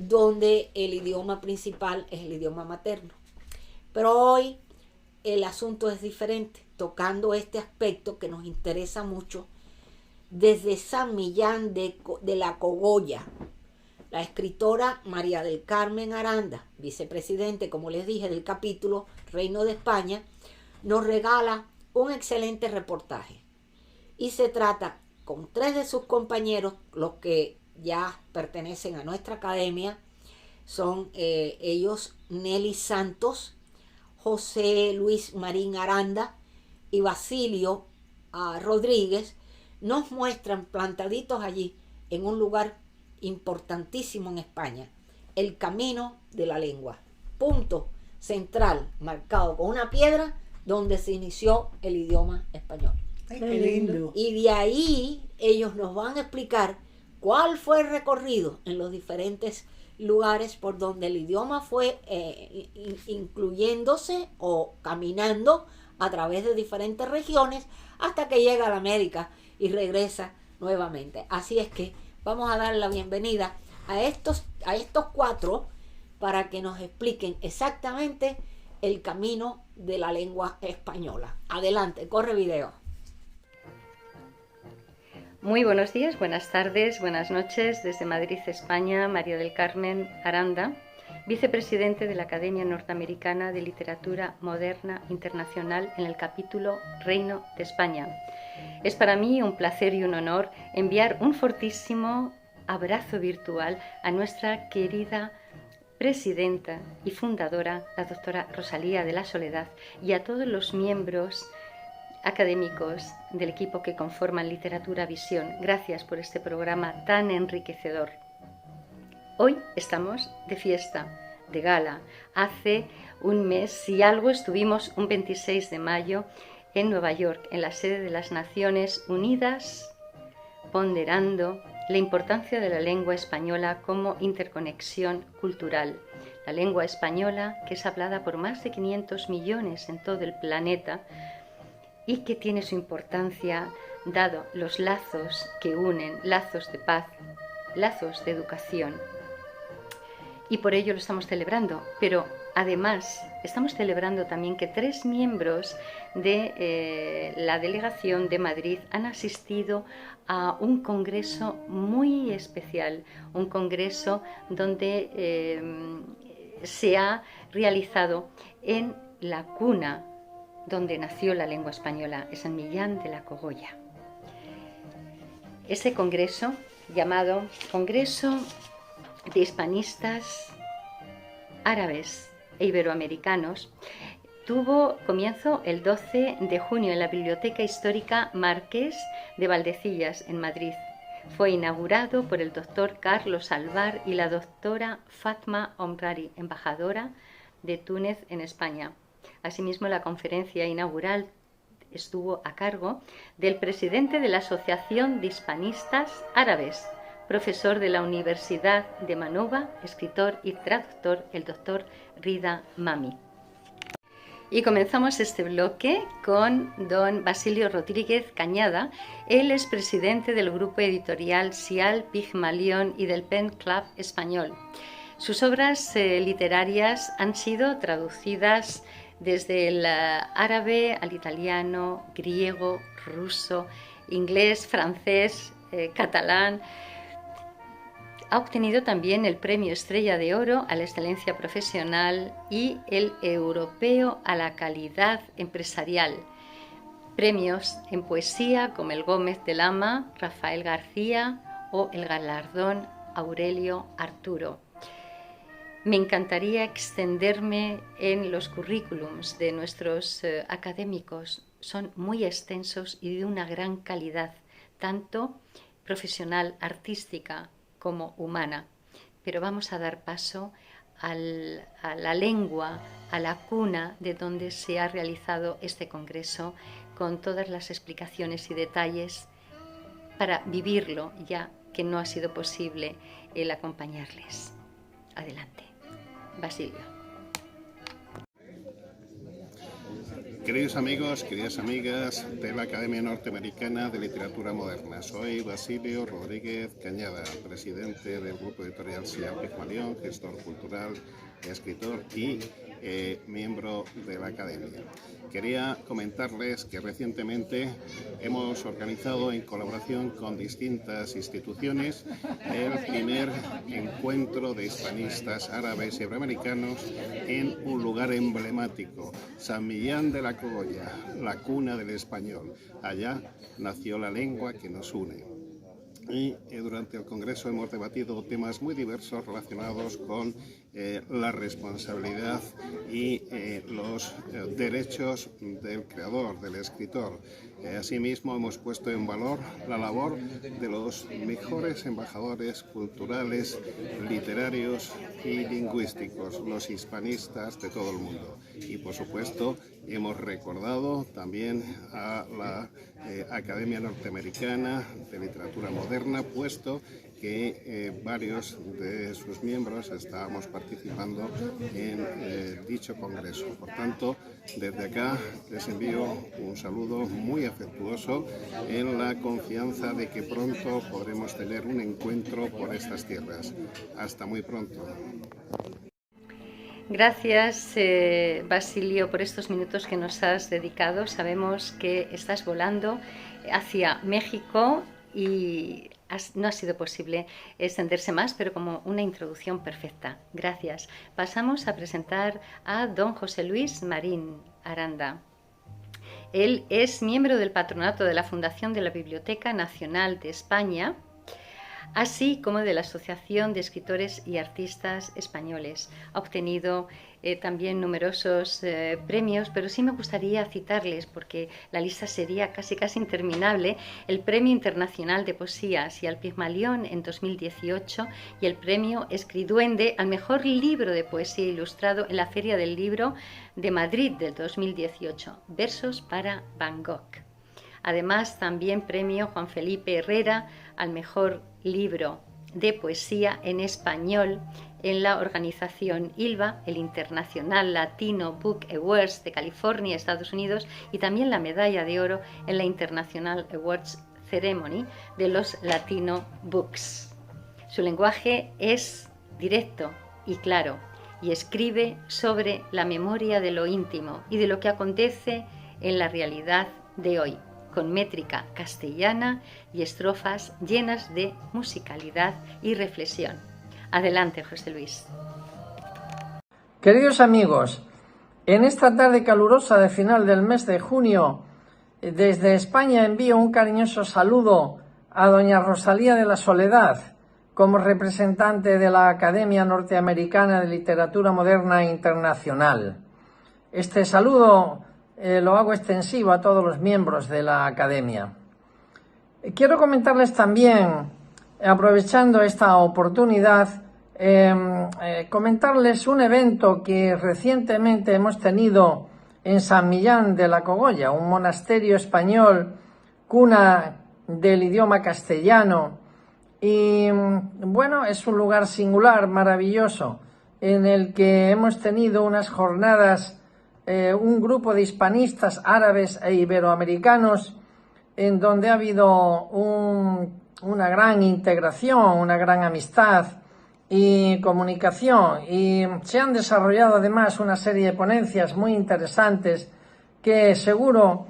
donde el idioma principal es el idioma materno. Pero hoy el asunto es diferente, tocando este aspecto que nos interesa mucho desde San Millán de la Cogolla. La escritora María del Carmen Aranda, vicepresidente, como les dije, del capítulo Reino de España, nos regala un excelente reportaje. Y se trata con 3 de sus compañeros, los que ya pertenecen a nuestra academia, son ellos Nelly Santos, José Luis Marín Aranda y Basilio Rodríguez. Nos muestran plantaditos allí en un lugar importantísimo en España, el camino de la lengua, punto central marcado con una piedra donde se inició el idioma español. Ay, qué lindo. Y de ahí ellos nos van a explicar cuál fue el recorrido en los diferentes lugares por donde el idioma fue incluyéndose o caminando a través de diferentes regiones hasta que llega a la América y regresa nuevamente. Así es que vamos a dar la bienvenida a estos 4 para que nos expliquen exactamente el camino de la lengua española. Adelante, corre video. Muy buenos días, buenas tardes, buenas noches. Desde Madrid, España, María del Carmen Aranda, vicepresidente de la Academia Norteamericana de Literatura Moderna Internacional en el capítulo Reino de España. Es para mí un placer y un honor enviar un fortísimo abrazo virtual a nuestra querida presidenta y fundadora, la doctora Rosalía de la Soledad, y a todos los miembros académicos del equipo que conforman Literatura Visión. Gracias por este programa tan enriquecedor. Hoy estamos de fiesta, de gala. Hace un mes y algo estuvimos un 26 de mayo en Nueva York, en la sede de las Naciones Unidas, ponderando la importancia de la lengua española como interconexión cultural. La lengua española, que es hablada por más de 500 millones en todo el planeta, y que tiene su importancia dado los lazos que unen, lazos de paz, lazos de educación. Y por ello lo estamos celebrando, pero además estamos celebrando también que 3 miembros de la delegación de Madrid han asistido a un congreso muy especial, un congreso donde se ha realizado en la cuna donde nació la lengua española, es en Millán de la Cogolla. Ese congreso, llamado Congreso de Hispanistas Árabes e Iberoamericanos, tuvo comienzo el 12 de junio en la Biblioteca Histórica Marqués de Valdecillas, en Madrid. Fue inaugurado por el doctor Carlos Alvar y la doctora Fatma Omrari, embajadora de Túnez en España. Asimismo, la conferencia inaugural estuvo a cargo del presidente de la Asociación de Hispanistas Árabes, profesor de la Universidad de Manova, escritor y traductor, el doctor Rida Mami. Y comenzamos este bloque con don Basilio Rodríguez Cañada. Él es presidente del grupo editorial Sial Pigmalión y del Pen Club Español. Sus obras literarias han sido traducidas desde el árabe al italiano, griego, ruso, inglés, francés, catalán. Ha obtenido también el Premio Estrella de Oro a la excelencia profesional y el Europeo a la calidad empresarial. Premios en poesía como el Gómez de Lama, Rafael García o el galardón Aurelio Arturo. Me encantaría extenderme en los currículums de nuestros académicos. Son muy extensos y de una gran calidad, tanto profesional, artística, como humana. Pero vamos a dar paso a la lengua, a la cuna de donde se ha realizado este congreso, con todas las explicaciones y detalles para vivirlo, ya que no ha sido posible el acompañarles. Adelante. Basilio. Queridos amigos, queridas amigas de la Academia Norteamericana de Literatura Moderna, soy Basilio Rodríguez Cañada, presidente del grupo editorial Sial Pigmalión, gestor cultural, escritor y miembro de la Academia. Quería comentarles que recientemente hemos organizado en colaboración con distintas instituciones el primer encuentro de hispanistas árabes y iberoamericanos en un lugar emblemático, San Millán de la Cogolla, la cuna del español. Allá nació la lengua que nos une. Y durante el Congreso hemos debatido temas muy diversos relacionados con la responsabilidad y los derechos del creador, del escritor. Asimismo, hemos puesto en valor la labor de los mejores embajadores culturales, literarios y lingüísticos, los hispanistas de todo el mundo. Y, por supuesto, hemos recordado también a la Academia Norteamericana de Literatura Moderna, puesto que varios de sus miembros estábamos participando en dicho congreso. Por tanto, desde acá les envío un saludo muy afectuoso en la confianza de que pronto podremos tener un encuentro por estas tierras. Hasta muy pronto. Gracias, Basilio, por estos minutos que nos has dedicado. Sabemos que estás volando hacia México y no ha sido posible extenderse más, pero como una introducción perfecta. Gracias. Pasamos a presentar a don José Luis Marín Aranda. Él es miembro del patronato de la Fundación de la Biblioteca Nacional de España, así como de la Asociación de Escritores y Artistas Españoles. Ha obtenido también numerosos premios, pero sí me gustaría citarles, porque la lista sería casi interminable: el Premio Internacional de Poesías y al Pigmalión en 2018 y el Premio Escriduende al Mejor Libro de Poesía Ilustrado en la Feria del Libro de Madrid del 2018, Versos para Van Gogh. Además, también Premio Juan Felipe Herrera al Mejor Libro de Poesía en Español en la organización ILBA, el International Latino Book Awards de California, Estados Unidos, y también la medalla de oro en la International Awards Ceremony de los Latino Books. Su lenguaje es directo y claro, y escribe sobre la memoria de lo íntimo y de lo que acontece en la realidad de hoy, con métrica castellana y estrofas llenas de musicalidad y reflexión. Adelante, José Luis. Queridos amigos, en esta tarde calurosa de final del mes de junio, desde España envío un cariñoso saludo a doña Rosalía de la Soledad, como representante de la Academia Norteamericana de Literatura Moderna Internacional. Este saludo lo hago extensivo a todos los miembros de la Academia. Quiero comentarles también, aprovechando esta oportunidad, comentarles un evento que recientemente hemos tenido en San Millán de la Cogolla, un monasterio español, cuna del idioma castellano, y bueno, es un lugar singular, maravilloso, en el que hemos tenido unas jornadas, un grupo de hispanistas árabes e iberoamericanos, en donde ha habido una gran integración, una gran amistad y comunicación, y se han desarrollado además una serie de ponencias muy interesantes que seguro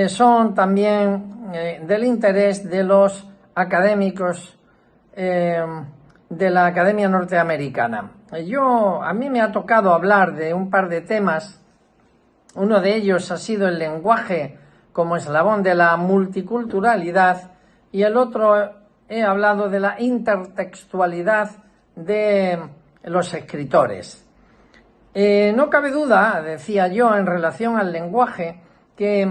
son también del interés de los académicos de la Academia Norteamericana. A mí me ha tocado hablar de un par de temas. Uno de ellos ha sido el lenguaje como eslabón de la multiculturalidad, y el otro he hablado de la intertextualidad de los escritores. No cabe duda, decía yo, en relación al lenguaje, que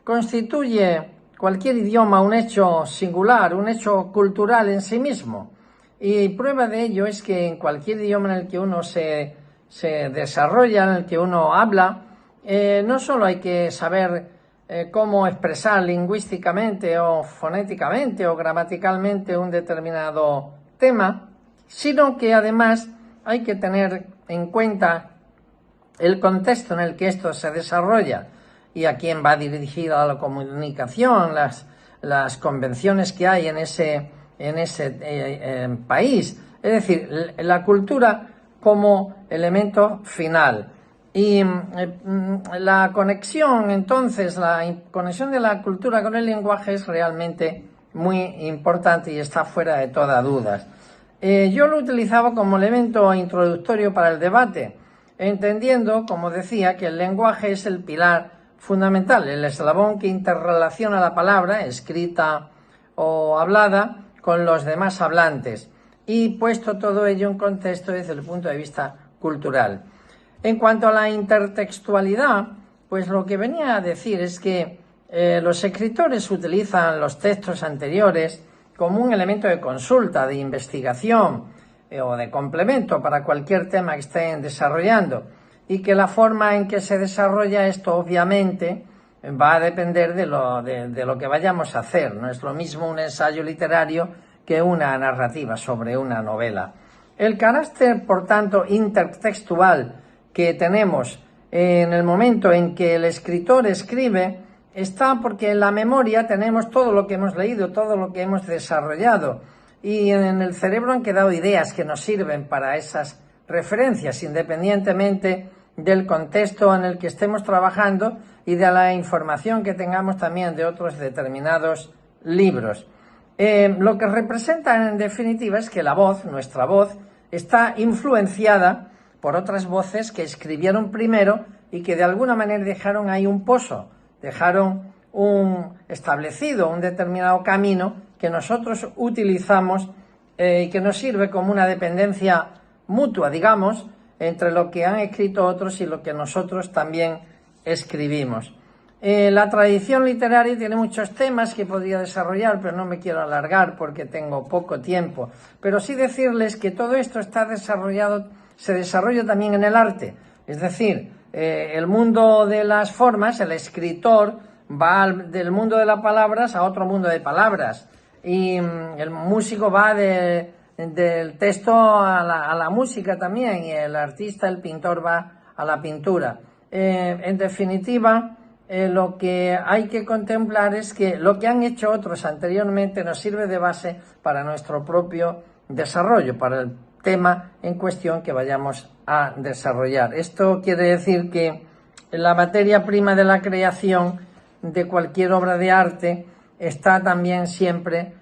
constituye cualquier idioma un hecho singular, un hecho cultural en sí mismo. Y prueba de ello es que en cualquier idioma en el que uno se desarrolla, en el que uno habla, no solo hay que saber cómo expresar lingüísticamente o fonéticamente o gramaticalmente un determinado tema, sino que además hay que tener en cuenta el contexto en el que esto se desarrolla y a quién va dirigida la comunicación, las convenciones que hay en ese país. Es decir, la cultura como elemento final. Y la conexión, entonces, la conexión de la cultura con el lenguaje es realmente muy importante y está fuera de toda duda. Yo lo utilizaba como elemento introductorio para el debate, entendiendo, como decía, que el lenguaje es el pilar fundamental, el eslabón que interrelaciona la palabra, escrita o hablada, con los demás hablantes, y puesto todo ello en contexto desde el punto de vista cultural. En cuanto a la intertextualidad, pues lo que venía a decir es que los escritores utilizan los textos anteriores como un elemento de consulta, de investigación o de complemento para cualquier tema que estén desarrollando, y que la forma en que se desarrolla esto obviamente va a depender de lo que vayamos a hacer. No es lo mismo un ensayo literario que una narrativa sobre una novela. El carácter, por tanto, intertextual que tenemos en el momento en que el escritor escribe está porque en la memoria tenemos todo lo que hemos leído, todo lo que hemos desarrollado, y en el cerebro han quedado ideas que nos sirven para esas referencias, independientemente del contexto en el que estemos trabajando y de la información que tengamos también de otros determinados libros. Lo que representa en definitiva es que la voz, nuestra voz, está influenciada por otras voces que escribieron primero y que de alguna manera dejaron ahí un pozo, dejaron establecido un determinado camino que nosotros utilizamos y que nos sirve como una dependencia mutua, digamos, entre lo que han escrito otros y lo que nosotros también escribimos. La tradición literaria tiene muchos temas que podría desarrollar, pero no me quiero alargar porque tengo poco tiempo. Pero sí decirles que todo esto se desarrolla también en el arte. Es decir, el mundo de las formas, el escritor va del mundo de las palabras a otro mundo de palabras. Y el músico va del texto a la música también, y el artista, el pintor, va a la pintura. En definitiva, lo que hay que contemplar es que lo que han hecho otros anteriormente nos sirve de base para nuestro propio desarrollo, para el tema en cuestión que vayamos a desarrollar. Esto quiere decir que la materia prima de la creación de cualquier obra de arte está también siempre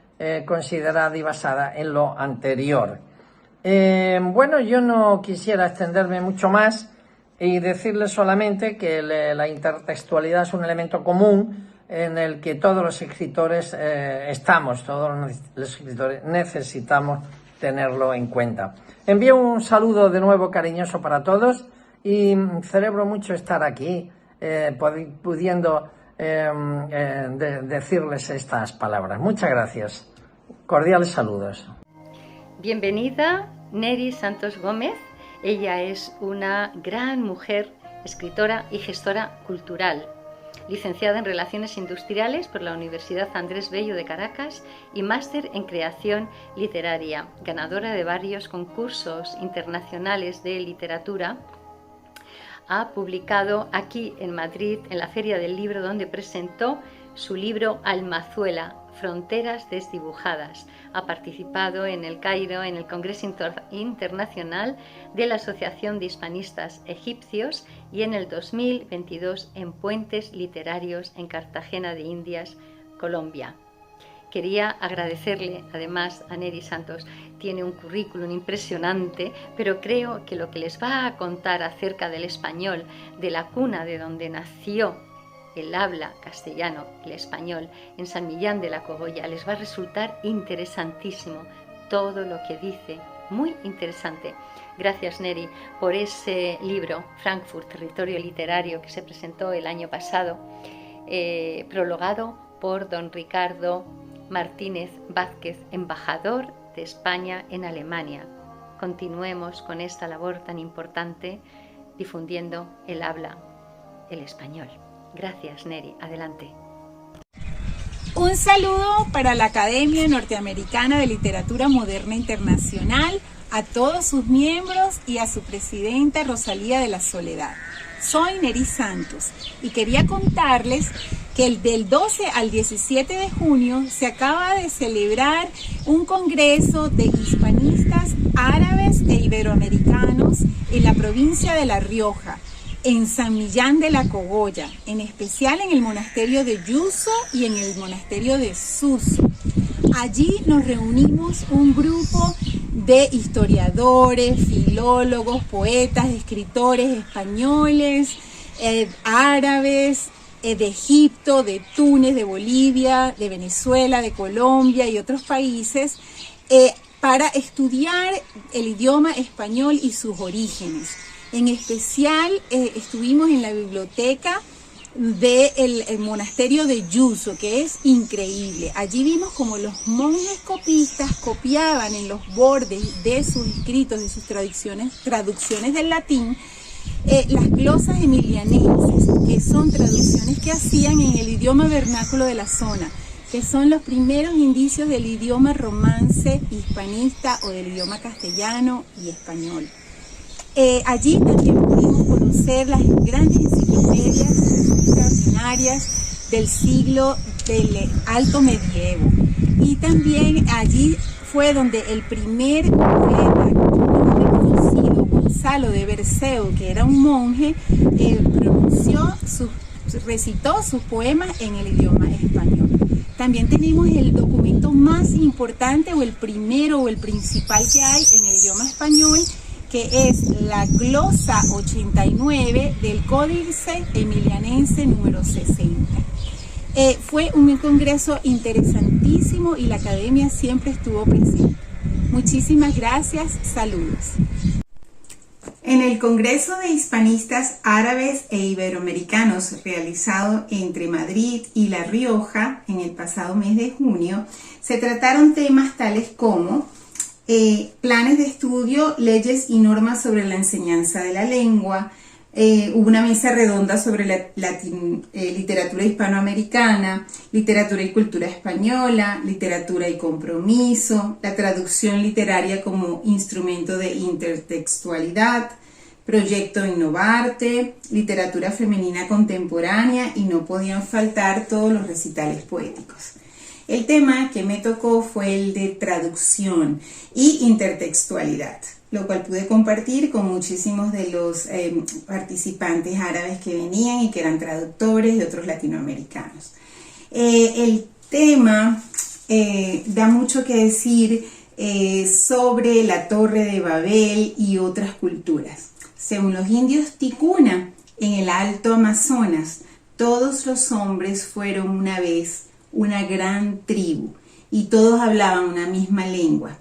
considerada y basada en lo anterior. Bueno, yo no quisiera extenderme mucho más y decirles solamente que la intertextualidad es un elemento común en el que todos los escritores todos los escritores necesitamos tenerlo en cuenta. Envío un saludo de nuevo cariñoso para todos y celebro mucho estar aquí pudiendo decirles estas palabras. Muchas gracias. Cordiales saludos. Bienvenida, Neri Santos Gómez. Ella es una gran mujer, escritora y gestora cultural, licenciada en Relaciones Industriales por la Universidad Andrés Bello de Caracas y máster en Creación Literaria, ganadora de varios concursos internacionales de literatura. Ha publicado aquí en Madrid, en la Feria del Libro, donde presentó su libro Almazuela, Fronteras desdibujadas. Ha participado en el Cairo en el Congreso Internacional de la Asociación de Hispanistas Egipcios y en el 2022 en Puentes Literarios en Cartagena de Indias, Colombia. Quería agradecerle además a Neri Santos. Tiene un currículum impresionante, pero creo que lo que les va a contar acerca del español, de la cuna de donde nació el habla castellano, el español, en San Millán de la Cogolla, les va a resultar interesantísimo todo lo que dice, muy interesante. Gracias, Neri, por ese libro, Frankfurt, Territorio Literario, que se presentó el año pasado, prologado por don Ricardo Martínez Vázquez, embajador de España en Alemania. Continuemos con esta labor tan importante, difundiendo el habla, el español. Gracias, Neri. Adelante. Un saludo para la Academia Norteamericana de Literatura Moderna Internacional, a todos sus miembros y a su presidenta Rosalía de la Soledad. Soy Neri Santos y quería contarles que del 12 al 17 de junio se acaba de celebrar un congreso de hispanistas árabes e iberoamericanos en la provincia de La Rioja. en San Millán de la Cogolla, en especial en el monasterio de Yuso y en el monasterio de Suso. Allí nos reunimos un grupo de historiadores, filólogos, poetas, escritores españoles, árabes, de Egipto, de Túnez, de Bolivia, de Venezuela, de Colombia y otros países, para estudiar el idioma español y sus orígenes. En especial estuvimos en la biblioteca del monasterio de Yuso, que es increíble. Allí vimos como los monjes copistas copiaban en los bordes de sus escritos, de sus traducciones del latín, las glosas emilianenses, que son traducciones que hacían en el idioma vernáculo de la zona, que son los primeros indicios del idioma romance hispanista o del idioma castellano y español. Allí también pudimos conocer las grandes enciclopedias extraordinarias del siglo del Alto Medievo. Y también allí fue donde el primer poeta conocido, Gonzalo de Berceo, que era un monje, recitó sus poemas en el idioma español. También tenemos el documento más importante, o el primero o el principal que hay en el idioma español, que es la glosa 89 del Códice Emilianense número 60. Fue un congreso interesantísimo y la academia siempre estuvo presente. Muchísimas gracias, saludos. En el Congreso de Hispanistas Árabes e Iberoamericanos realizado entre Madrid y La Rioja en el pasado mes de junio, se trataron temas tales como planes de estudio, leyes y normas sobre la enseñanza de la lengua. Hubo una mesa redonda sobre la literatura hispanoamericana, literatura y cultura española, literatura y compromiso, la traducción literaria como instrumento de intertextualidad, proyecto Innovarte, literatura femenina contemporánea, y no podían faltar todos los recitales poéticos. El tema que me tocó fue el de traducción y intertextualidad, lo cual pude compartir con muchísimos de los participantes árabes que venían y que eran traductores de otros latinoamericanos. El tema da mucho que decir sobre la Torre de Babel y otras culturas. Según los indios Ticuna, en el Alto Amazonas, todos los hombres fueron una vez una gran tribu y todos hablaban una misma lengua,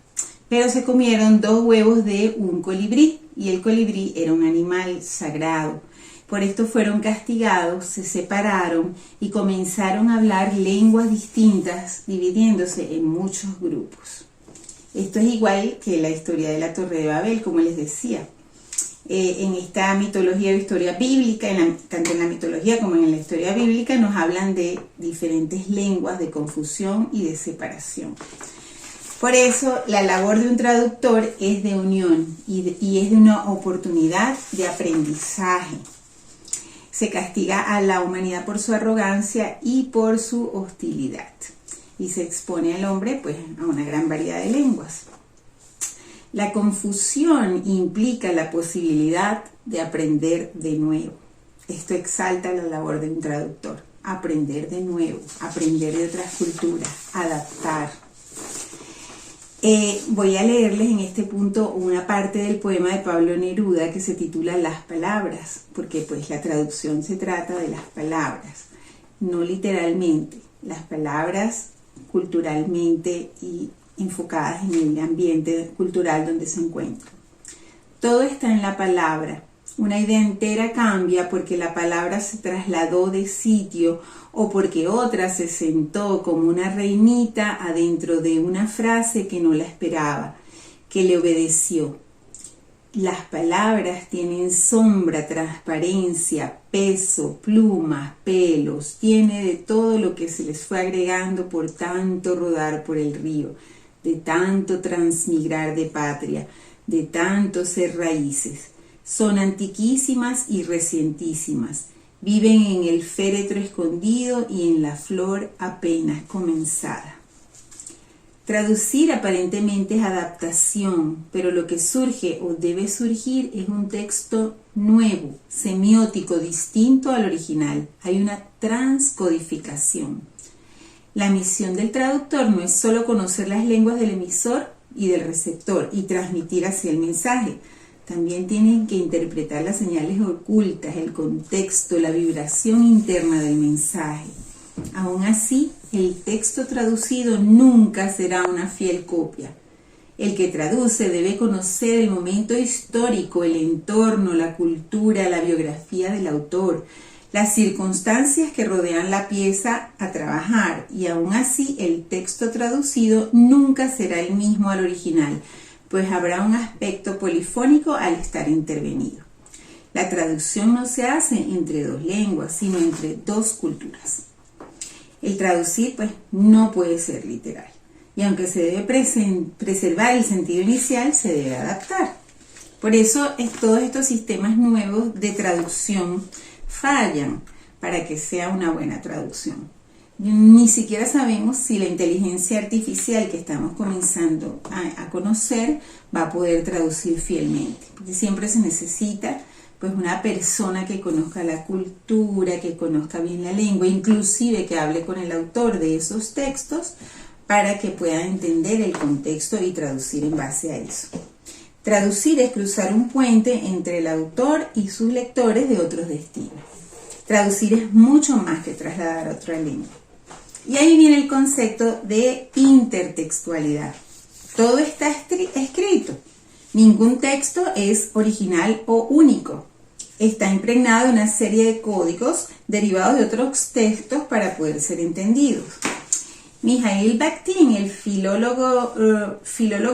pero se comieron 2 huevos de un colibrí, y el colibrí era un animal sagrado. Por esto fueron castigados, se separaron y comenzaron a hablar lenguas distintas, dividiéndose en muchos grupos. Esto es igual que la historia de la Torre de Babel, como les decía. En esta mitología o historia bíblica, tanto en la mitología como en la historia bíblica, nos hablan de diferentes lenguas, de confusión y de separación. Por eso la labor de un traductor es de unión y es de una oportunidad de aprendizaje. Se castiga a la humanidad por su arrogancia y por su hostilidad, y se expone al hombre pues a una gran variedad de lenguas. La confusión implica la posibilidad de aprender de nuevo. Esto exalta la labor de un traductor. Aprender de nuevo, aprender de otras culturas, adaptar. Voy a leerles en este punto una parte del poema de Pablo Neruda que se titula Las Palabras, porque pues la traducción se trata de las palabras, no literalmente, las palabras culturalmente y enfocadas en el ambiente cultural donde se encuentran. Todo está en la palabra. Una idea entera cambia porque la palabra se trasladó de sitio o porque otra se sentó como una reinita adentro de una frase que no la esperaba, que le obedeció. Las palabras tienen sombra, transparencia, peso, plumas, pelos, tiene de todo lo que se les fue agregando por tanto rodar por el río, de tanto transmigrar de patria, de tanto ser raíces. Son antiquísimas y recientísimas, viven en el féretro escondido y en la flor apenas comenzada. Traducir aparentemente es adaptación, pero lo que surge o debe surgir es un texto nuevo, semiótico, distinto al original. Hay una transcodificación. La misión del traductor no es solo conocer las lenguas del emisor y del receptor y transmitir así el mensaje. También tienen que interpretar las señales ocultas, el contexto, la vibración interna del mensaje. Aún así, el texto traducido nunca será una fiel copia. El que traduce debe conocer el momento histórico, el entorno, la cultura, la biografía del autor, las circunstancias que rodean la pieza a trabajar, y aún así el texto traducido nunca será el mismo al original, pues habrá un aspecto polifónico al estar intervenido. La traducción no se hace entre dos lenguas, sino entre dos culturas. El traducir, pues, no puede ser literal. Y aunque se debe preservar el sentido inicial, se debe adaptar. Por eso todos estos sistemas nuevos de traducción fallan para que sea una buena traducción. Ni siquiera sabemos si la inteligencia artificial que estamos comenzando a conocer va a poder traducir fielmente, porque siempre se necesita pues una persona que conozca la cultura, que conozca bien la lengua, inclusive que hable con el autor de esos textos para que pueda entender el contexto y traducir en base a eso. Traducir es cruzar un puente entre el autor y sus lectores de otros destinos. Traducir es mucho más que trasladar a otra lengua. Y ahí viene el concepto de intertextualidad. Todo está escrito. Ningún texto es original o único. Está impregnado de una serie de códigos derivados de otros textos para poder ser entendidos. Mijaíl Bakhtin, el filólogo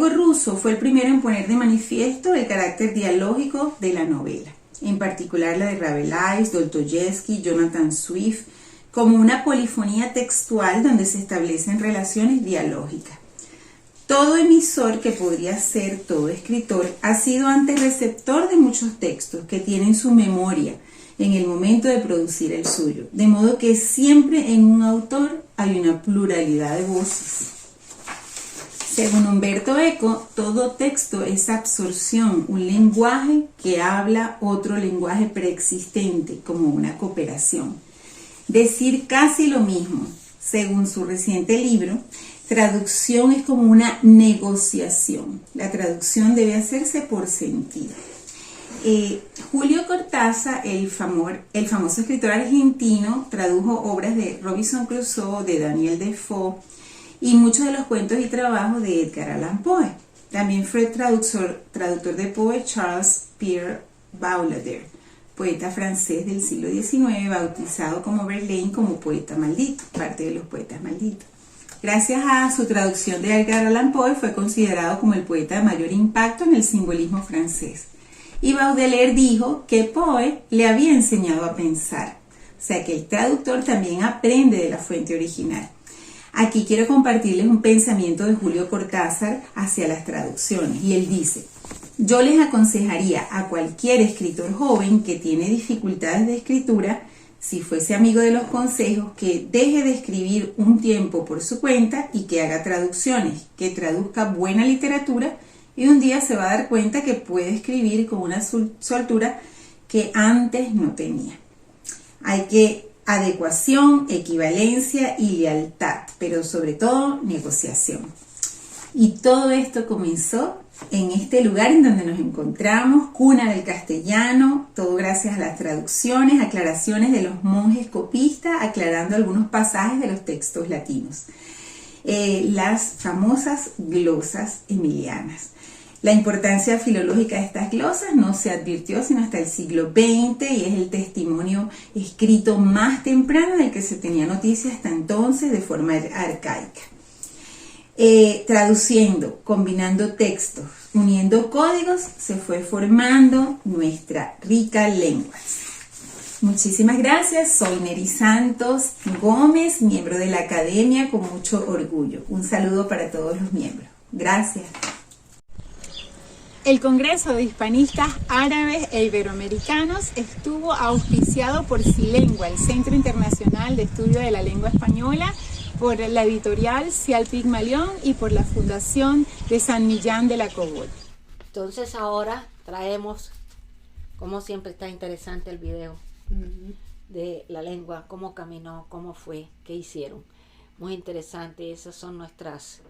ruso, fue el primero en poner de manifiesto el carácter dialógico de la novela, en particular la de Rabelais, Dostoyevsky, Jonathan Swift, como una polifonía textual donde se establecen relaciones dialógicas. Todo emisor, que podría ser todo escritor, ha sido antes receptor de muchos textos que tienen su memoria en el momento de producir el suyo, de modo que siempre en un autor hay una pluralidad de voces. Según Umberto Eco, todo texto es absorción, un lenguaje que habla otro lenguaje preexistente, como una cooperación. Decir casi lo mismo, según su reciente libro, traducción es como una negociación. La traducción debe hacerse por sentido. Julio Cortázar, el famoso escritor argentino, tradujo obras de Robinson Crusoe, de Daniel Defoe y muchos de los cuentos y trabajos de Edgar Allan Poe. También fue traductor de Poe Charles Pierre Baudelaire, poeta francés del siglo XIX, bautizado como Verlaine como poeta maldito, parte de los poetas malditos. Gracias a su traducción de Edgar Allan Poe fue considerado como el poeta de mayor impacto en el simbolismo francés. Y Baudelaire dijo que Poe le había enseñado a pensar, o sea que el traductor también aprende de la fuente original. Aquí quiero compartirles un pensamiento de Julio Cortázar hacia las traducciones, y él dice: yo les aconsejaría a cualquier escritor joven que tiene dificultades de escritura, si fuese amigo de los consejos, que deje de escribir un tiempo por su cuenta y que haga traducciones, que traduzca buena literatura, y un día se va a dar cuenta que puede escribir con una soltura que antes no tenía. Hay que adecuación, equivalencia y lealtad, pero sobre todo negociación. Y todo esto comenzó en este lugar en donde nos encontramos, cuna del castellano, todo gracias a las traducciones, aclaraciones de los monjes copistas, aclarando algunos pasajes de los textos latinos. Las famosas glosas emilianas. La importancia filológica de estas glosas no se advirtió sino hasta el siglo XX y es el testimonio escrito más temprano del que se tenía noticia hasta entonces de forma arcaica. Traduciendo, combinando textos, uniendo códigos, se fue formando nuestra rica lengua. Muchísimas gracias, soy Neri Santos Gómez, miembro de la Academia con mucho orgullo. Un saludo para todos los miembros. Gracias. El Congreso de Hispanistas Árabes e Iberoamericanos estuvo auspiciado por Silengua, el Centro Internacional de Estudio de la Lengua Española, por la editorial Cial Pigmalión y por la Fundación de San Millán de la Cogolla. Entonces ahora traemos Como siempre está interesante el video de la lengua, cómo caminó, cómo fue, qué hicieron. Muy interesante, esas son nuestras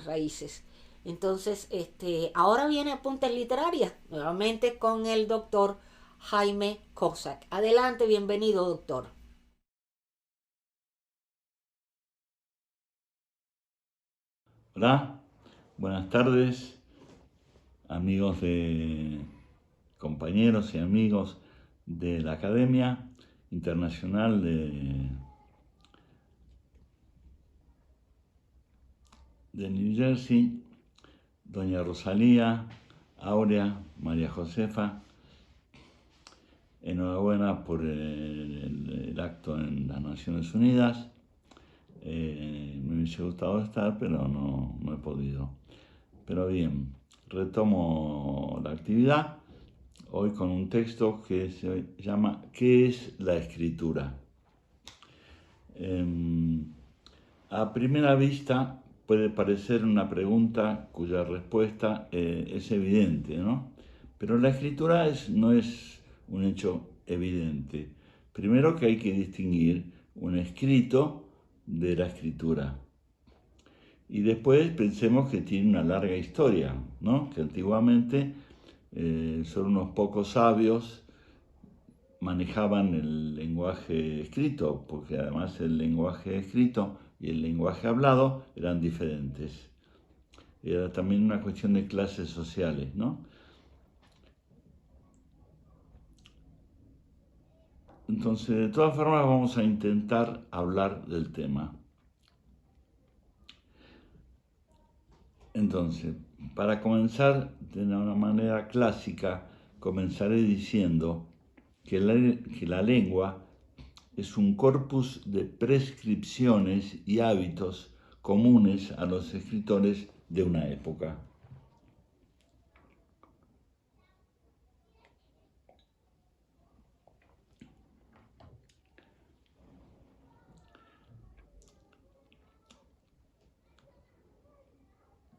raíces. Entonces, ahora viene Apuntes Literarias, nuevamente con el doctor Jaime Kozak. Adelante, bienvenido, doctor. Hola, buenas tardes, amigos compañeros y amigos de la Academia Internacional de New Jersey, doña Rosalía, Aurea, María Josefa. Enhorabuena por el acto en las Naciones Unidas. Me hubiese gustado estar, pero no he podido. Pero bien, retomo la actividad hoy con un texto que se llama ¿Qué es la escritura? A primera vista puede parecer una pregunta cuya respuesta es evidente, ¿no? Pero la escritura no es un hecho evidente. Primero que hay que distinguir un escrito de la escritura. Y después pensemos que tiene una larga historia, ¿no? Que antiguamente solo unos pocos sabios manejaban el lenguaje escrito, porque además el lenguaje escrito y el lenguaje hablado eran diferentes. Era también una cuestión de clases sociales, ¿no? Entonces, de todas formas, vamos a intentar hablar del tema. Entonces, para comenzar de una manera clásica, comenzaré diciendo que la lengua es un corpus de prescripciones y hábitos comunes a los escritores de una época.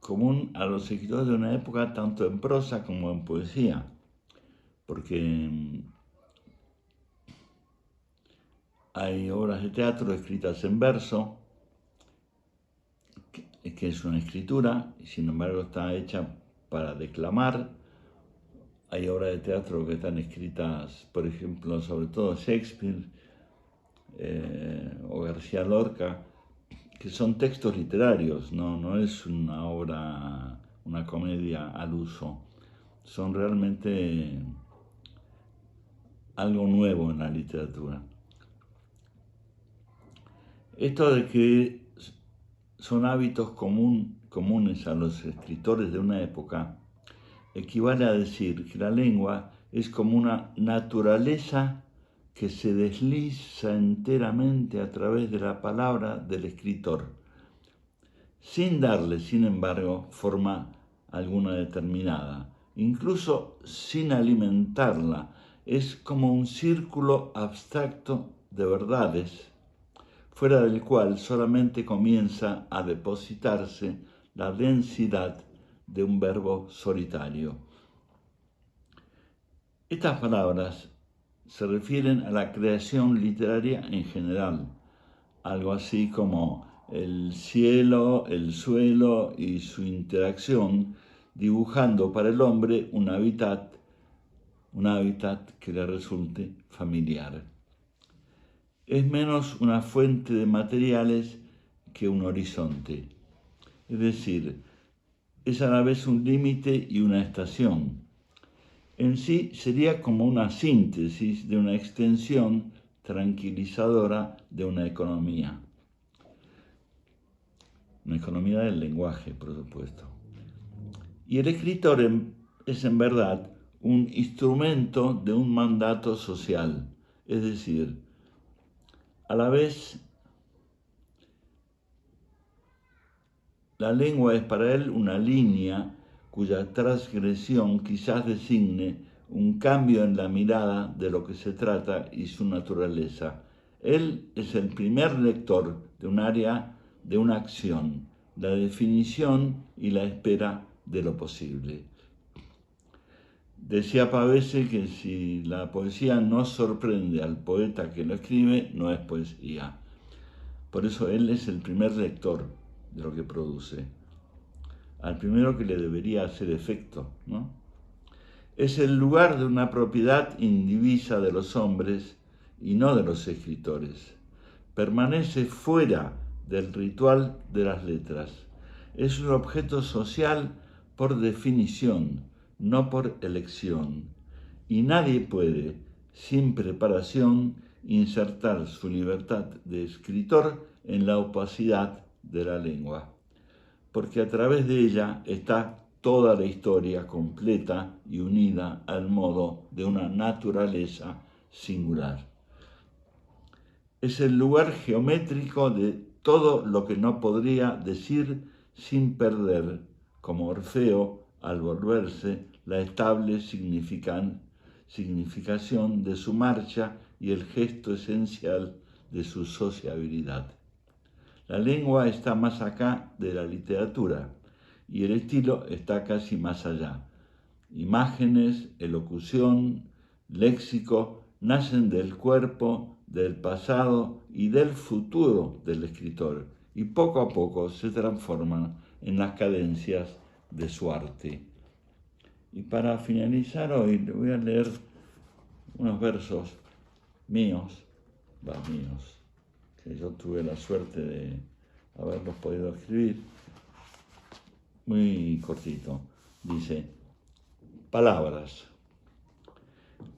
Común a los escritores de una época tanto en prosa como en poesía, porque hay obras de teatro escritas en verso, que es una escritura, y sin embargo está hecha para declamar. Hay obras de teatro que están escritas, por ejemplo, sobre todo Shakespeare o García Lorca, que son textos literarios, no es una obra, una comedia al uso. Son realmente algo nuevo en la literatura. Esto de que son hábitos comunes a los escritores de una época equivale a decir que la lengua es como una naturaleza que se desliza enteramente a través de la palabra del escritor, sin darle, sin embargo, forma alguna determinada, incluso sin alimentarla. Es como un círculo abstracto de verdades, fuera del cual solamente comienza a depositarse la densidad de un verbo solitario. Estas palabras se refieren a la creación literaria en general, algo así como el cielo, el suelo y su interacción, dibujando para el hombre un hábitat que le resulte familiar. Es menos una fuente de materiales que un horizonte, es decir, es a la vez un límite y una estación. En sí sería como una síntesis de una extensión tranquilizadora de una economía del lenguaje, por supuesto. Y el escritor es en verdad un instrumento de un mandato social, es decir, a la vez la lengua es para él una línea cuya transgresión quizás designe un cambio en la mirada de lo que se trata y su naturaleza. Él es el primer lector de un área, de una acción, la definición y la espera de lo posible. Decía Pavese que si la poesía no sorprende al poeta que lo escribe, no es poesía. Por eso él es el primer lector de lo que produce, al primero que le debería hacer efecto, ¿no? Es el lugar de una propiedad indivisa de los hombres y no de los escritores. Permanece fuera del ritual de las letras. Es un objeto social por definición, no por elección, y nadie puede, sin preparación, insertar su libertad de escritor en la opacidad de la lengua, porque a través de ella está toda la historia completa y unida al modo de una naturaleza singular. Es el lugar geométrico de todo lo que no podría decir sin perder, como Orfeo, al volverse, la estable significación de su marcha y el gesto esencial de su sociabilidad. La lengua está más acá de la literatura y el estilo está casi más allá. Imágenes, elocución, léxico nacen del cuerpo, del pasado y del futuro del escritor y poco a poco se transforman en las cadencias de su arte. Y para finalizar hoy le voy a leer unos versos míos, que yo tuve la suerte de haberlos podido escribir, muy cortito. Dice: palabras,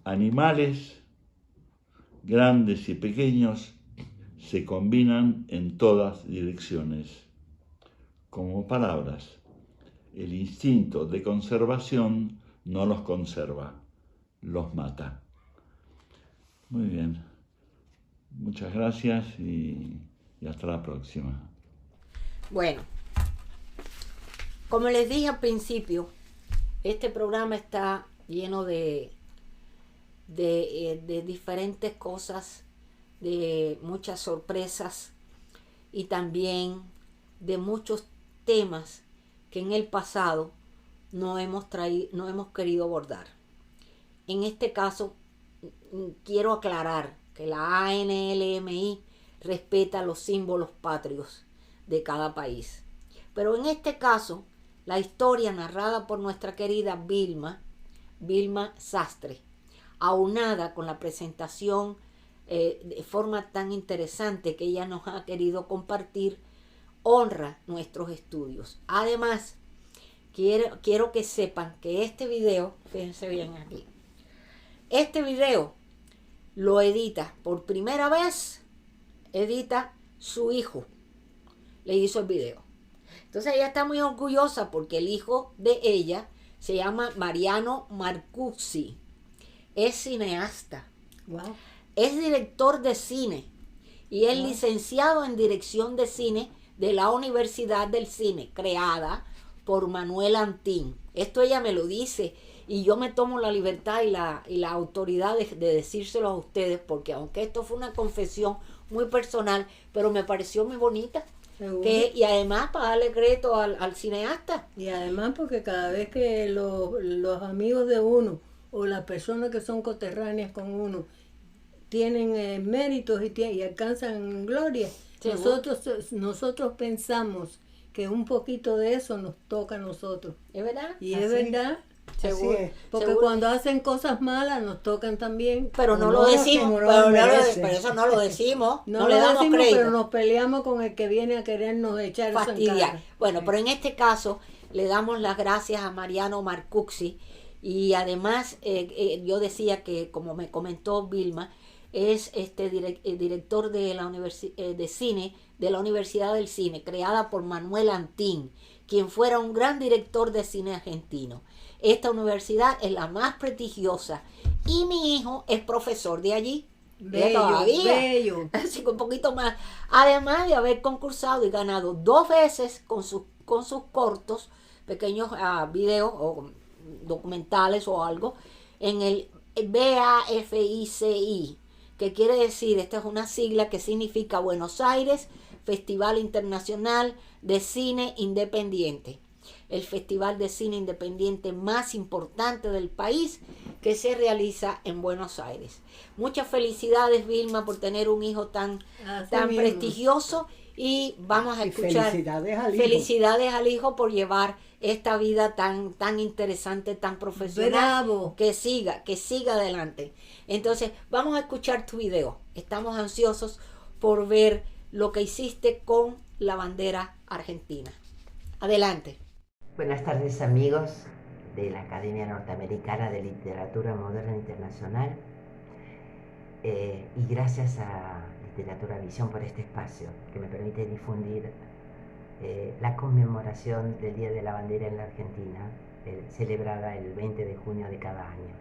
animales grandes y pequeños se combinan en todas direcciones. Como palabras, el instinto de conservación no los conserva, los mata. Muy bien. Muchas gracias y hasta la próxima. Bueno, como les dije al principio, este programa está lleno de diferentes cosas, de muchas sorpresas y también de muchos temas que en el pasado no hemos querido abordar. En este caso, quiero aclarar que la ANLMI respeta los símbolos patrios de cada país. Pero en este caso, la historia narrada por nuestra querida Vilma Sastre, aunada con la presentación de forma tan interesante que ella nos ha querido compartir, honra nuestros estudios. Además, quiero que sepan que este video, fíjense bien aquí, este video lo edita por primera vez, su hijo, le hizo el video. Entonces ella está muy orgullosa porque el hijo de ella se llama Mariano Marcucci, es cineasta, wow, es director de cine y es licenciado en dirección de cine de la Universidad del Cine, creada por Manuel Antín. Esto ella me lo dice y yo me tomo la libertad y la autoridad de decírselo a ustedes, porque aunque esto fue una confesión muy personal, pero me pareció muy bonita. Y además para darle crédito al cineasta. Y además porque cada vez que los amigos de uno o las personas que son coterráneas con uno tienen méritos y alcanzan gloria, nosotros pensamos que un poquito de eso nos toca a nosotros. ¿Es verdad? Y es verdad. Seguro, porque cuando hacen cosas malas nos tocan también. Pero no lo decimos, pero eso no lo decimos, no le damos crédito. Pero nos peleamos con el que viene a querernos echar fastidiar. Eso en cara. Bueno, pero en este caso le damos las gracias a Mariano Marcucci y además yo decía que, como me comentó Vilma, es director de la de cine de la Universidad del Cine, creada por Manuel Antín, quien fuera un gran director de cine argentino. Esta universidad es la más prestigiosa y mi hijo es profesor de allí. Bello. Así que un poquito más. Además de haber concursado y ganado 2 veces con sus cortos, pequeños videos o documentales o algo, en el BAFICI, que quiere decir, esta es una sigla que significa Buenos Aires Festival Internacional de Cine Independiente. el festival de cine independiente más importante del país, que se realiza en Buenos Aires. Muchas felicidades, Vilma, por tener un hijo tan prestigioso, y vamos a escuchar felicidades al hijo por llevar esta vida tan interesante, tan profesional. ¡Bravo! Que siga adelante. Entonces, vamos a escuchar tu video. Estamos ansiosos por ver lo que hiciste con la bandera argentina. Adelante. Buenas tardes, amigos de la Academia Norteamericana de Literatura Moderna Internacional, y gracias a Literatura Visión por este espacio que me permite difundir la conmemoración del Día de la Bandera en la Argentina, celebrada el 20 de junio de cada año.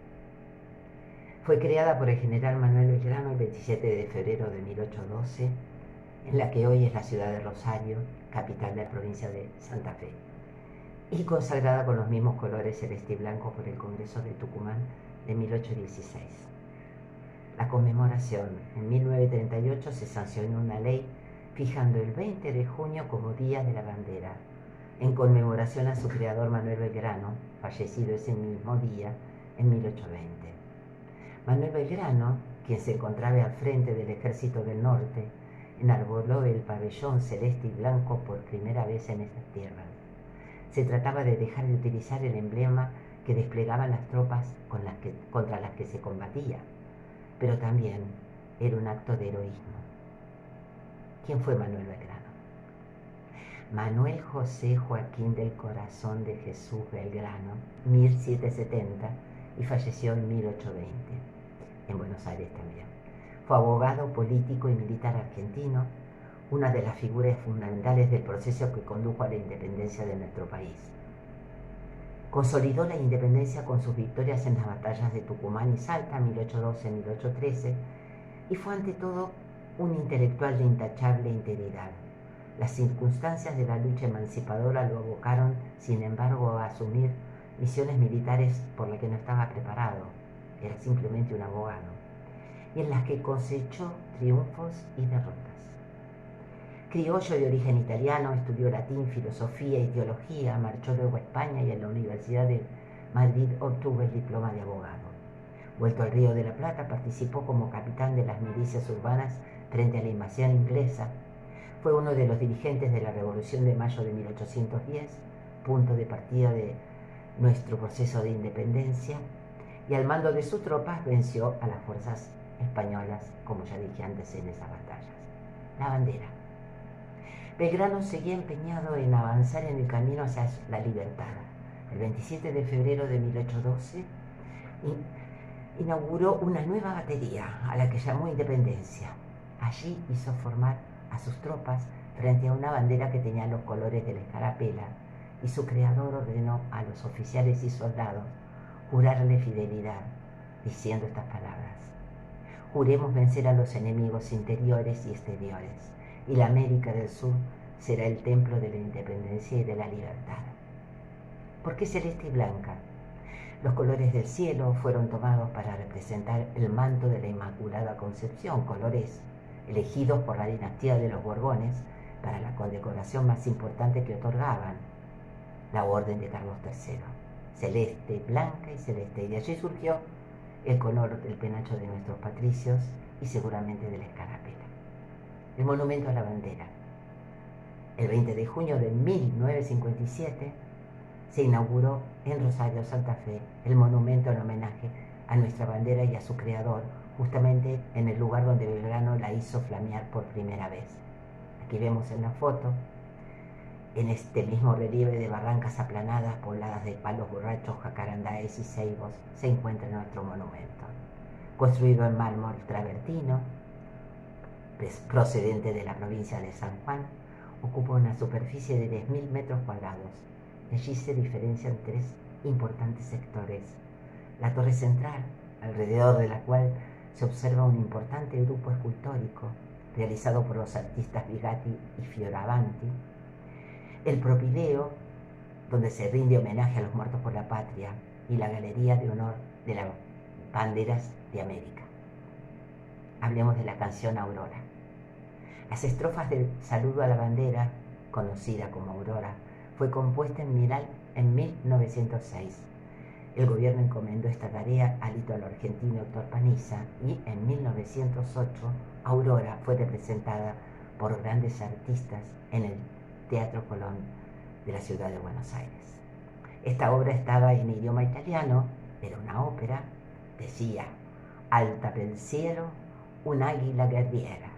Fue creada por el general Manuel Belgrano el 27 de febrero de 1812, en la que hoy es la ciudad de Rosario, capital de la provincia de Santa Fe, y consagrada con los mismos colores celeste y blanco por el Congreso de Tucumán de 1816. La conmemoración en 1938 se sancionó una ley fijando el 20 de junio como Día de la Bandera, en conmemoración a su creador Manuel Belgrano, fallecido ese mismo día en 1820. Manuel Belgrano, quien se encontraba al frente del Ejército del Norte, enarboló el pabellón celeste y blanco por primera vez en estas tierras. Se trataba de dejar de utilizar el emblema que desplegaban las tropas contra las que se combatía, pero también era un acto de heroísmo. ¿Quién fue Manuel Belgrano? Manuel José Joaquín del Corazón de Jesús Belgrano, 1770, y falleció en 1820, en Buenos Aires también. Fue abogado, político y militar argentino, una de las figuras fundamentales del proceso que condujo a la independencia de nuestro país. Consolidó la independencia con sus victorias en las batallas de Tucumán y Salta, 1812-1813, y fue ante todo un intelectual de intachable integridad. Las circunstancias de la lucha emancipadora lo abocaron, sin embargo, a asumir misiones militares por las que no estaba preparado, era simplemente un abogado, y en las que cosechó triunfos y derrotas. Criollo de origen italiano, estudió latín, filosofía y teología, marchó luego a España y en la Universidad de Madrid obtuvo el diploma de abogado. Vuelto al Río de la Plata, participó como capitán de las milicias urbanas frente a la invasión inglesa. Fue uno de los dirigentes de la Revolución de Mayo de 1810, punto de partida de nuestro proceso de independencia, y al mando de sus tropas venció a las fuerzas españolas, como ya dije antes en esas batallas. La bandera. Belgrano seguía empeñado en avanzar en el camino hacia la libertad. El 27 de febrero de 1812 inauguró una nueva batería a la que llamó Independencia. Allí hizo formar a sus tropas frente a una bandera que tenía los colores de la escarapela, y su creador ordenó a los oficiales y soldados jurarle fidelidad, diciendo estas palabras: juremos vencer a los enemigos interiores y exteriores, y la América del Sur será el templo de la independencia y de la libertad. ¿Por qué celeste y blanca? Los colores del cielo fueron tomados para representar el manto de la Inmaculada Concepción, colores elegidos por la dinastía de los Borbones para la condecoración más importante que otorgaban, la Orden de Carlos III. Celeste, blanca y celeste, y de allí surgió el color del penacho de nuestros patricios y seguramente de la escarapela. El monumento a la bandera. El 20 de junio de 1957 se inauguró en Rosario, Santa Fe, el monumento en homenaje a nuestra bandera y a su creador, justamente en el lugar donde Belgrano la hizo flamear por primera vez. Aquí vemos en la foto, en este mismo relieve de barrancas aplanadas, pobladas de palos borrachos, jacarandáes y ceibos, se encuentra nuestro monumento. Construido en mármol travertino, procedente de la provincia de San Juan, ocupa una superficie de 10.000 metros cuadrados. Allí se diferencian tres importantes sectores. La torre central, alrededor de la cual se observa un importante grupo escultórico realizado por los artistas Bigatti y Fioravanti. El propileo, donde se rinde homenaje a los muertos por la patria, y la galería de honor de las banderas de América. Hablemos de la canción Aurora. Las estrofas del saludo a la bandera, conocida como Aurora, fue compuesta en en 1906. El gobierno encomendó esta tarea al ítalo argentino Héctor Paniza y en 1908 Aurora fue representada por grandes artistas en el Teatro Colón de la ciudad de Buenos Aires. Esta obra estaba en idioma italiano, era una ópera, decía: alta pel cielo, un águila guerriera,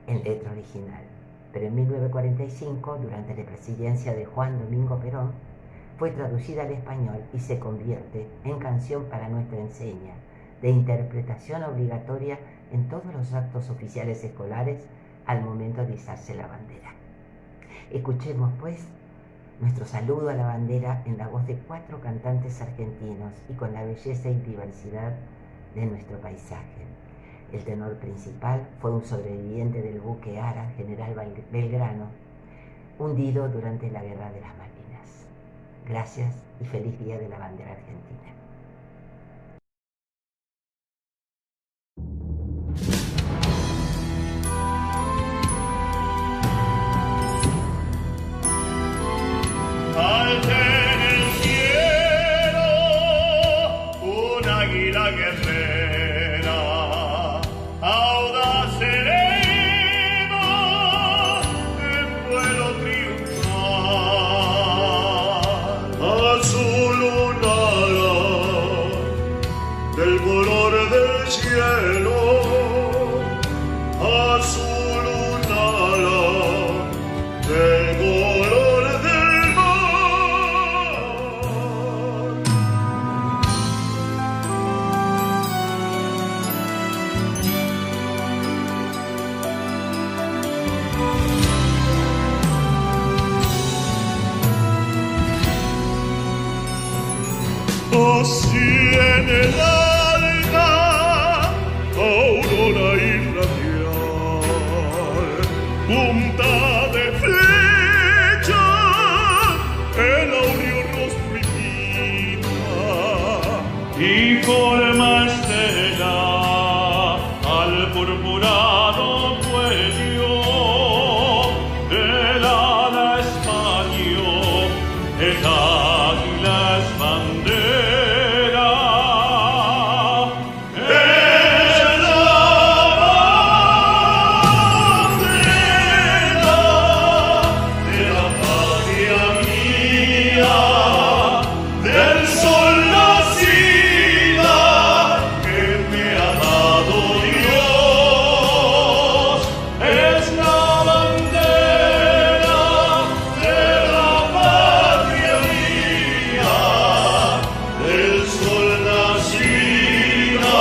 en letra original. Pero en 1945, durante la presidencia de Juan Domingo Perón, fue traducida al español y se convierte en canción para nuestra enseña, de interpretación obligatoria en todos los actos oficiales escolares al momento de izarse la bandera. Escuchemos, pues, nuestro saludo a la bandera en la voz de 4 cantantes argentinos y con la belleza y diversidad de nuestro paisaje. El tenor principal fue un sobreviviente del buque Ara, General Belgrano, hundido durante la Guerra de las Malvinas. Gracias y feliz Día de la Bandera Argentina. Alta en el cielo, un águila guerrera, audaz serena, en vuelo triunfal. Azul un ala, del color del cielo, azul un ala, del color del así en el alta, aurora irradial, punta de flecha, el áureo rostro imita, y forma estelar al purpurado cuello del ala español, el águila es bandera. Es la bandera de la patria mía, del sol nacida que me ha dado Dios. Es la bandera de la patria mía, del sol nacida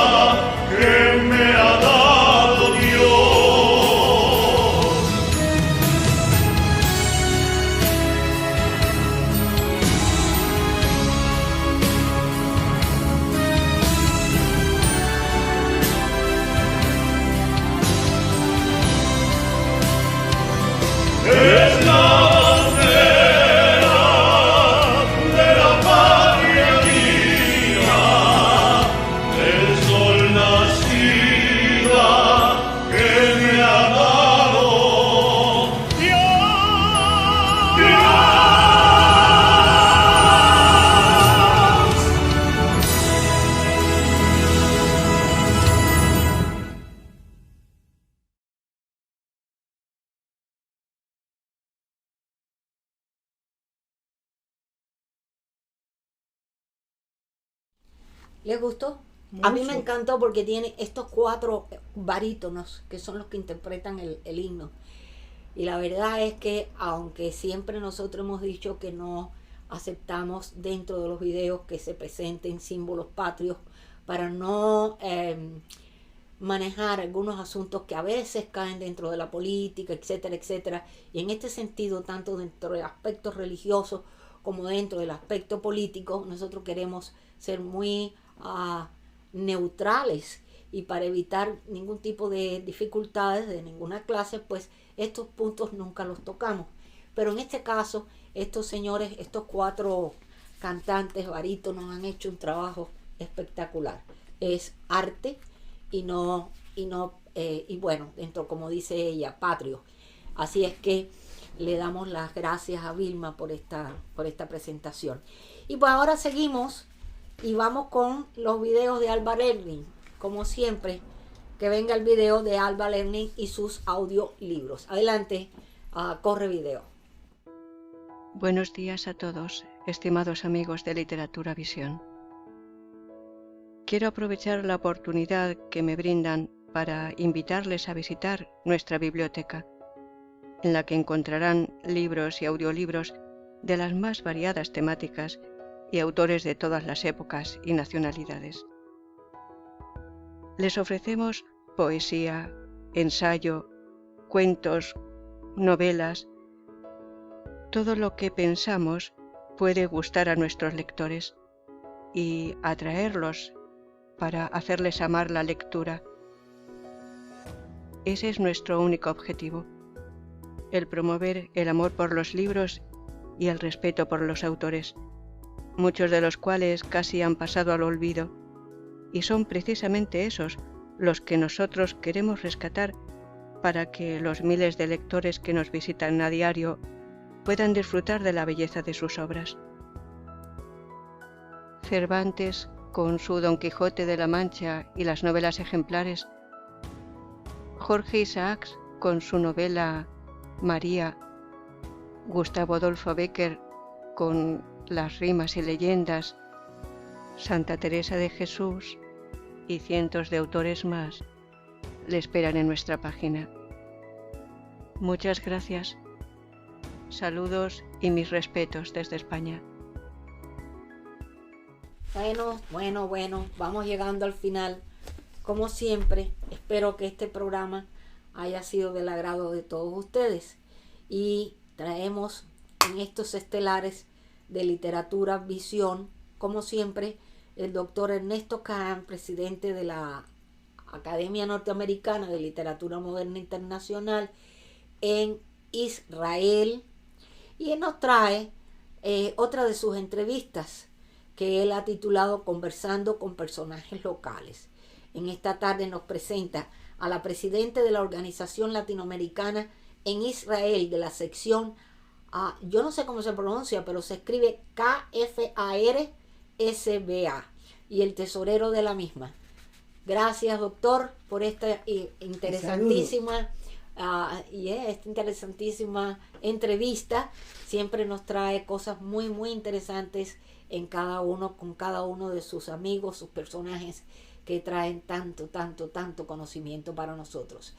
que me ha dado Dios. Es la bandera de la patria mía, del sol nacida que me ha dado ¿Les gustó? A mí me Mucho. encantó porque tiene estos 4 barítonos que son los que interpretan el himno. Y la verdad es que, aunque siempre nosotros hemos dicho que no aceptamos dentro de los videos que se presenten símbolos patrios para no manejar algunos asuntos que a veces caen dentro de la política, etcétera, etcétera. Y en este sentido, tanto dentro del aspecto religioso como dentro del aspecto político, nosotros queremos ser muy neutrales, y para evitar ningún tipo de dificultades de ninguna clase, pues estos puntos nunca los tocamos. Pero en este caso, estos señores, estos 4 cantantes barítonos han hecho un trabajo espectacular. Es arte y bueno, dentro, como dice ella, patrio. Así es que le damos las gracias a Vilma por esta presentación. Y pues ahora seguimos y vamos con los videos de Alba Learning. Como siempre, que venga el video de Alba Learning y sus audiolibros. Adelante, corre video. Buenos días a todos, estimados amigos de Literatura Visión. Quiero aprovechar la oportunidad que me brindan para invitarles a visitar nuestra biblioteca, en la que encontrarán libros y audiolibros de las más variadas temáticas y autores de todas las épocas y nacionalidades. Les ofrecemos poesía, ensayo, cuentos, novelas, todo lo que pensamos puede gustar a nuestros lectores y atraerlos para hacerles amar la lectura. Ese es nuestro único objetivo, el promover el amor por los libros y el respeto por los autores, muchos de los cuales casi han pasado al olvido, y son precisamente esos los que nosotros queremos rescatar para que los miles de lectores que nos visitan a diario puedan disfrutar de la belleza de sus obras. Cervantes, con su Don Quijote de la Mancha y las novelas ejemplares, Jorge Isaacs, con su novela María, Gustavo Adolfo Bécquer, con las rimas y leyendas, Santa Teresa de Jesús y cientos de autores más le esperan en nuestra página. Muchas gracias. Saludos y mis respetos desde España. Bueno, vamos llegando al final. Como siempre, espero que este programa haya sido del agrado de todos ustedes y traemos en estos estelares de Literatura Visión, como siempre, el doctor Ernesto Kahn, presidente de la Academia Norteamericana de Literatura Moderna Internacional en Israel, y él nos trae otra de sus entrevistas que él ha titulado Conversando con personajes locales. En esta tarde nos presenta a la presidenta de la Organización Latinoamericana en Israel de la sección, yo no sé cómo se pronuncia, pero se escribe KFARSBA, y el tesorero de la misma. Gracias, doctor, por esta interesantísima esta interesantísima entrevista. Siempre nos trae cosas muy interesantes con cada uno de sus amigos, sus personajes que traen tanto conocimiento para nosotros.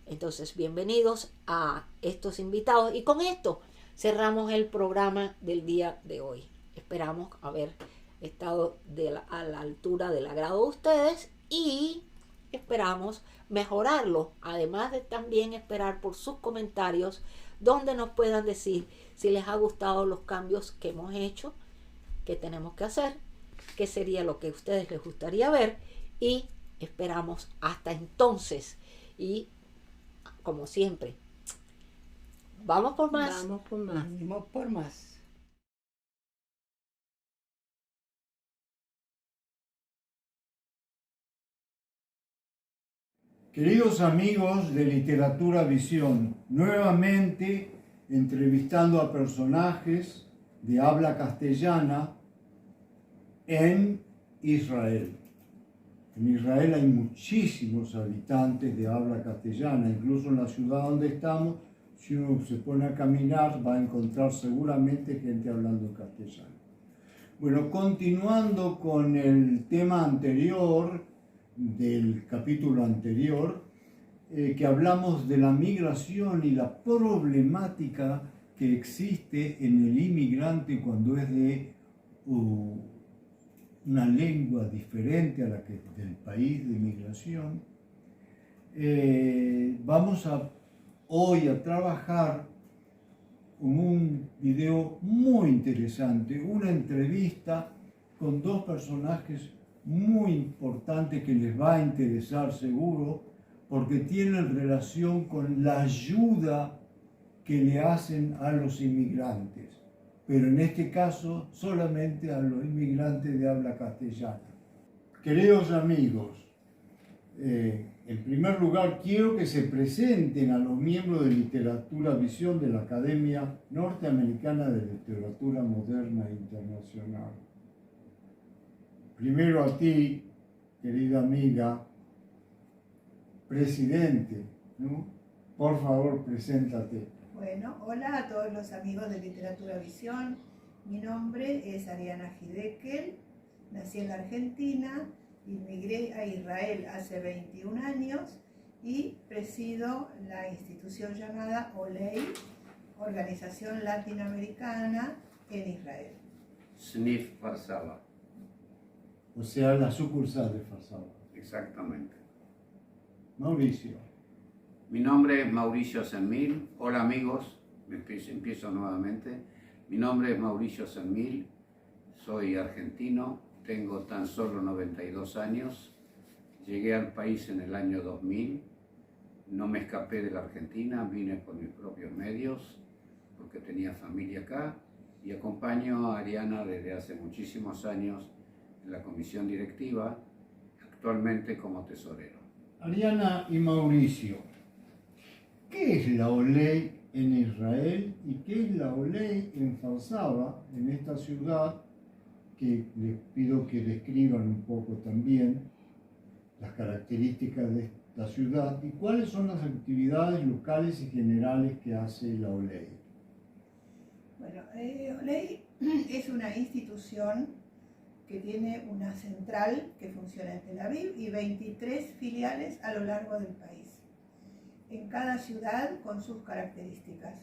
Entonces, bienvenidos a estos invitados, y con esto cerramos el programa del día de hoy. Esperamos haber estado a la altura del agrado de ustedes y esperamos mejorarlo, además de también esperar por sus comentarios donde nos puedan decir si les ha gustado los cambios que hemos hecho, que tenemos que hacer, qué sería lo que a ustedes les gustaría ver, y esperamos hasta entonces. Y como siempre, vamos por más. Vamos por más. Queridos amigos de Literatura Visión, nuevamente entrevistando a personajes de habla castellana en Israel. En Israel hay muchísimos habitantes de habla castellana, incluso en la ciudad donde estamos, si uno se pone a caminar va a encontrar seguramente gente hablando castellano. Bueno, continuando con el tema anterior, del capítulo anterior, que hablamos de la migración y la problemática que existe en el inmigrante cuando es de una lengua diferente a la que del país de migración. Vamos hoy a trabajar con un video muy interesante, una entrevista con dos personajes muy importante que les va a interesar seguro, porque tienen relación con la ayuda que le hacen a los inmigrantes, pero en este caso solamente a los inmigrantes de habla castellana. Queridos amigos, En primer lugar, quiero que se presenten a los miembros de Literatura Visión de la Academia Norteamericana de Literatura Moderna e Internacional. Primero a ti, querida amiga, presidente, ¿no? Por favor, preséntate. Bueno, hola a todos los amigos de Literatura Visión. Mi nombre es Ariana Hiddekel, nací en la Argentina, inmigré a Israel hace 21 años y presido la institución llamada OLEI, Organización Latinoamericana en Israel. SNIF Farsaba. O sea, la sucursal de Farsaba. Exactamente. Mauricio. Mi nombre es Mauricio Senmil. Hola amigos, empiezo nuevamente. Mi nombre es Mauricio Senmil, soy argentino, tengo tan solo 92 años. Llegué al país en el año 2000, no me escapé de la Argentina, vine por mis propios medios porque tenía familia acá y acompaño a Ariana desde hace muchísimos años en la comisión directiva, actualmente como tesorero. Ariana y Mauricio, ¿qué es la OLEI en Israel y qué es la OLEI en Farsaba, en esta ciudad, que les pido que describan un poco también las características de esta ciudad y cuáles son las actividades locales y generales que hace la OLEI? Bueno, OLEI es una institución que tiene una central que funciona en Tel Aviv y 23 filiales a lo largo del país, en cada ciudad con sus características.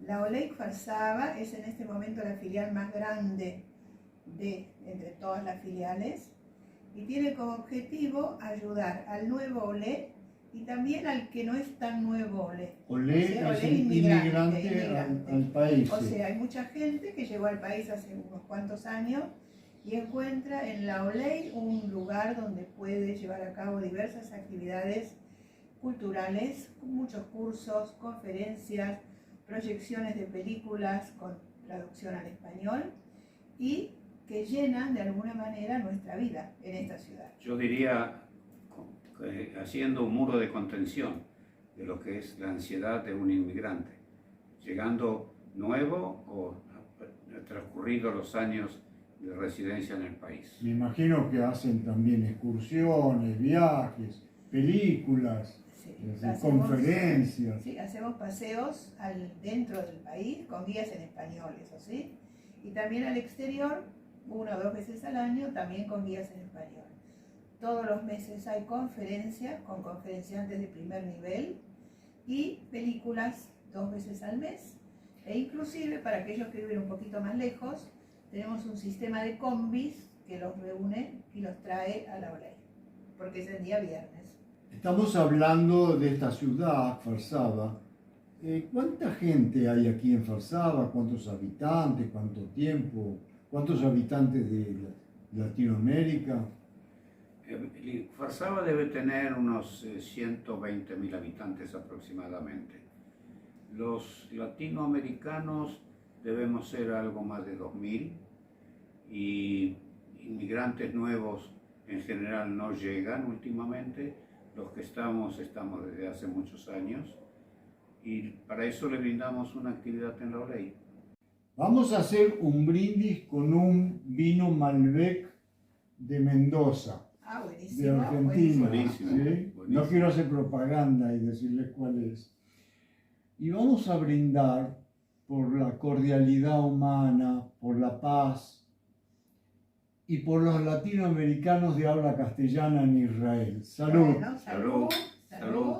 La OLEI Farsaba es en este momento la filial más grande entre todas las filiales y tiene como objetivo ayudar al nuevo OLE y también al que no es tan nuevo OLE. OLE, o sea, es un inmigrante al país. O sea, hay mucha gente que llegó al país hace unos cuantos años y encuentra en la OLEI un lugar donde puede llevar a cabo diversas actividades culturales, muchos cursos, conferencias, proyecciones de películas con traducción al español y que llenan de alguna manera nuestra vida en esta ciudad. Yo diría haciendo un muro de contención de lo que es la ansiedad de un inmigrante, llegando nuevo o transcurridos los años de residencia en el país. Me imagino que hacen también excursiones, viajes, películas, conferencias. Sí, hacemos paseos dentro del país con guías en español, eso sí, y también al exterior, 1 o 2 veces al año, también con guías en español. Todos los meses hay conferencias con conferenciantes de primer nivel y películas 2 veces al mes. E inclusive, para aquellos que viven un poquito más lejos, tenemos un sistema de combis que los reúne y los trae a la OLEI, porque es el día viernes. Estamos hablando de esta ciudad, Farsaba. ¿Cuánta gente hay aquí en Farsaba? ¿Cuántos habitantes? ¿Cuánto tiempo? ¿Cuántos habitantes de Latinoamérica? Farsaba debe tener unos 120.000 habitantes aproximadamente. Los latinoamericanos debemos ser algo más de 2.000 y inmigrantes nuevos en general no llegan últimamente. Los que estamos desde hace muchos años y para eso le brindamos una actividad en la OLEI. Vamos a hacer un brindis con un vino Malbec de Mendoza, de Argentina. Buenísimo, ¿sí? buenísimo. No quiero hacer propaganda y decirles cuál es. Y vamos a brindar por la cordialidad humana, por la paz y por los latinoamericanos de habla castellana en Israel. Salud. Bueno, salud.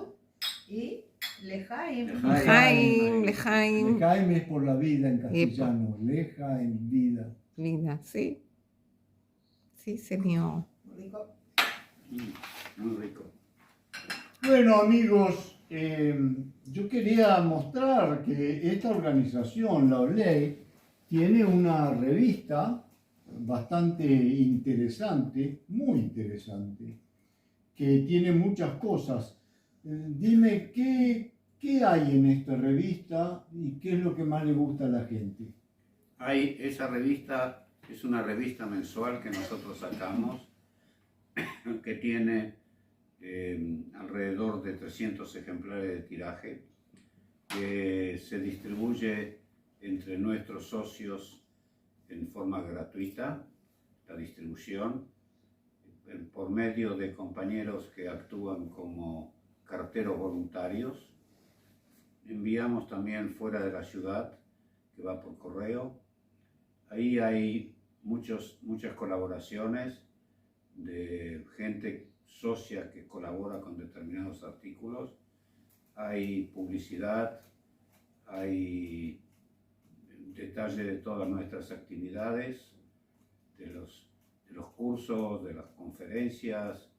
Y Lejaim. Lejaim. Lejaim es por la vida en castellano. Lejaim, vida. Vida, sí. Sí, señor. Muy rico. Muy rico. Bueno, amigos, yo quería mostrar que esta organización, la OLEI, tiene una revista bastante interesante, muy interesante, que tiene muchas cosas. Dime, ¿qué hay en esta revista y qué es lo que más le gusta a la gente? Esa revista es una revista mensual que nosotros sacamos, que tiene alrededor de 300 ejemplares de tiraje, que se distribuye entre nuestros socios en forma gratuita, la distribución, por medio de compañeros que actúan como carteros voluntarios. Enviamos también fuera de la ciudad, que va por correo. Ahí hay muchas colaboraciones de gente socia que colabora con determinados artículos. Hay publicidad, hay detalle de todas nuestras actividades, de los cursos, de las conferencias,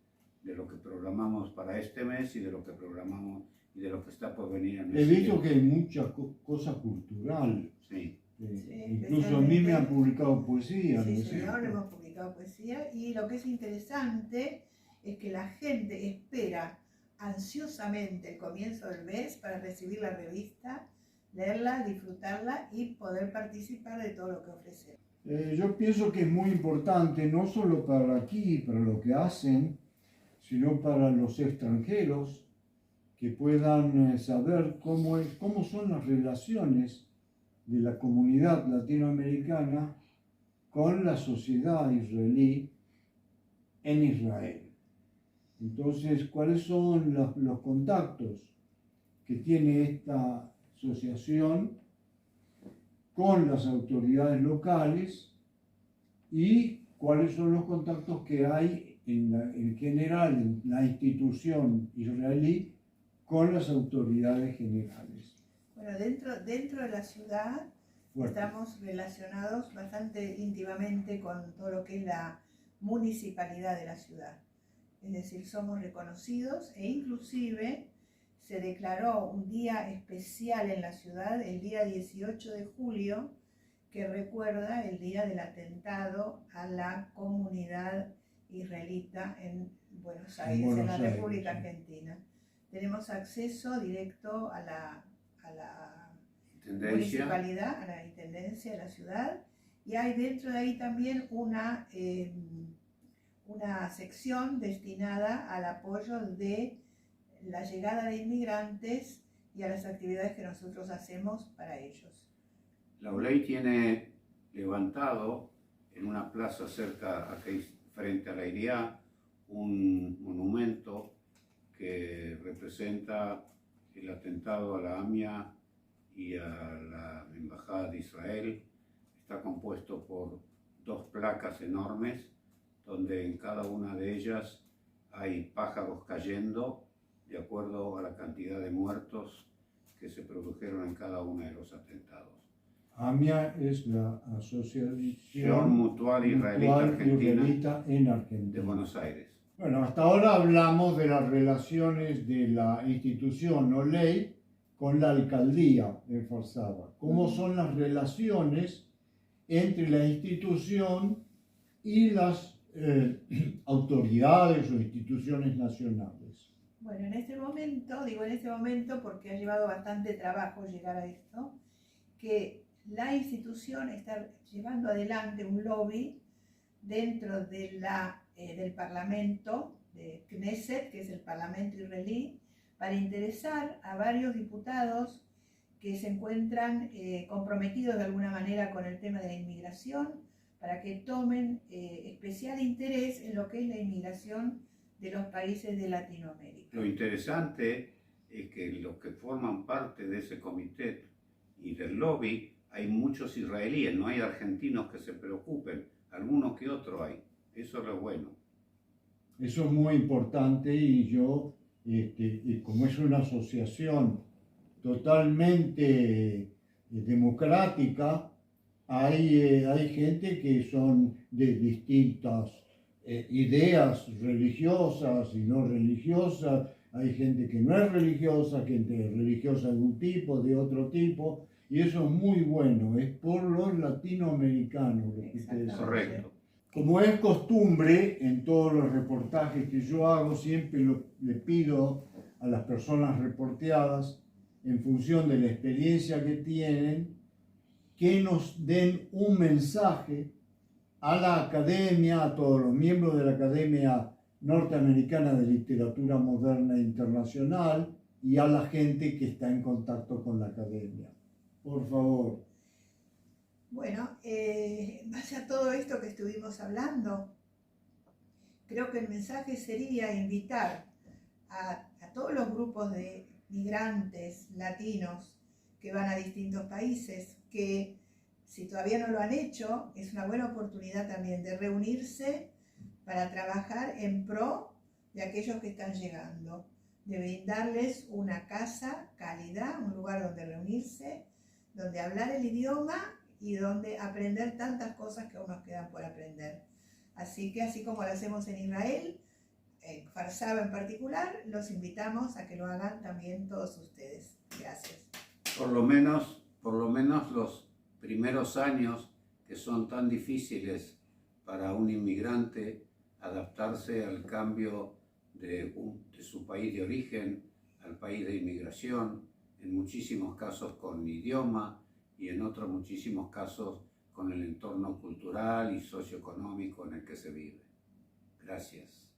de lo que programamos para este mes y de lo que programamos y de lo que está por venir en el He visto que hay mucha cosa cultural. Sí. Incluso a mí me han publicado poesía. Sí, ¿no es señor, cierto? hemos publicado poesía y lo que es interesante es que la gente espera ansiosamente el comienzo del mes para recibir la revista, leerla, disfrutarla y poder participar de todo lo que ofrecemos. Yo pienso que es muy importante, no solo para aquí, para lo que hacen, sino para los extranjeros, que puedan saber cómo son las relaciones de la comunidad latinoamericana con la sociedad israelí en Israel. Entonces, ¿cuáles son los contactos que tiene esta asociación con las autoridades locales y cuáles son los contactos que hay en general en la institución israelí con las autoridades generales? Bueno, dentro de la ciudad estamos relacionados bastante íntimamente con todo lo que es la municipalidad de la ciudad. Es decir, somos reconocidos e inclusive se declaró un día especial en la ciudad, el día 18 de julio, que recuerda el día del atentado a la comunidad israelita en Buenos Aires, en la República Argentina. Tenemos acceso directo a la municipalidad, a la intendencia de la ciudad, y hay dentro de ahí también una sección destinada al apoyo de la llegada de inmigrantes y a las actividades que nosotros hacemos para ellos. La ULEI tiene levantado en una plaza cerca, aquí frente a la IRIA, un monumento que representa el atentado a la AMIA y a la Embajada de Israel. Está compuesto por 2 placas enormes, donde en cada una de ellas hay pájaros cayendo de acuerdo a la cantidad de muertos que se produjeron en cada uno de los atentados. AMIA es la Asociación Mutual Israelita Israelita en Argentina, de Buenos Aires. Bueno, hasta ahora hablamos de las relaciones de la institución o ley con la alcaldía de Forzaba. ¿Cómo son las relaciones entre la institución y las autoridades o instituciones nacionales? Bueno, en este momento porque ha llevado bastante trabajo llegar a esto, que la institución está llevando adelante un lobby dentro de del Parlamento de Knesset, que es el Parlamento israelí, para interesar a varios diputados que se encuentran comprometidos de alguna manera con el tema de la inmigración, para que tomen especial interés en lo que es la inmigración de los países de Latinoamérica. Lo interesante es que los que forman parte de ese comité y del lobby hay muchos israelíes, no hay argentinos que se preocupen, algunos que otros hay. Eso es lo bueno. Eso es muy importante y yo, como es una asociación totalmente democrática, hay gente que son de distintas ideas religiosas y no religiosas, hay gente que no es religiosa, gente religiosa de un tipo, de otro tipo, y eso es muy bueno, es por los latinoamericanos lo que ustedes hacen. Correcto. Como es costumbre en todos los reportajes que yo hago, siempre le pido a las personas reporteadas, en función de la experiencia que tienen, que nos den un mensaje a la academia, a todos los miembros de la academia Norteamericana de Literatura Moderna e Internacional y a la gente que está en contacto con la academia. Por favor. Bueno, en base a todo esto que estuvimos hablando, creo que el mensaje sería invitar a todos los grupos de migrantes latinos que van a distintos países, que si todavía no lo han hecho, es una buena oportunidad también de reunirse para trabajar en pro de aquellos que están llegando, de brindarles una casa cálida, un lugar donde reunirse, donde hablar el idioma y donde aprender tantas cosas que aún nos quedan por aprender. Así que, así como lo hacemos en Israel, en Kfar Saba en particular, los invitamos a que lo hagan también todos ustedes. Gracias. Por lo menos los primeros años, que son tan difíciles para un inmigrante adaptarse al cambio de su país de origen al país de inmigración, en muchísimos casos con idioma y en otros muchísimos casos con el entorno cultural y socioeconómico en el que se vive. Gracias.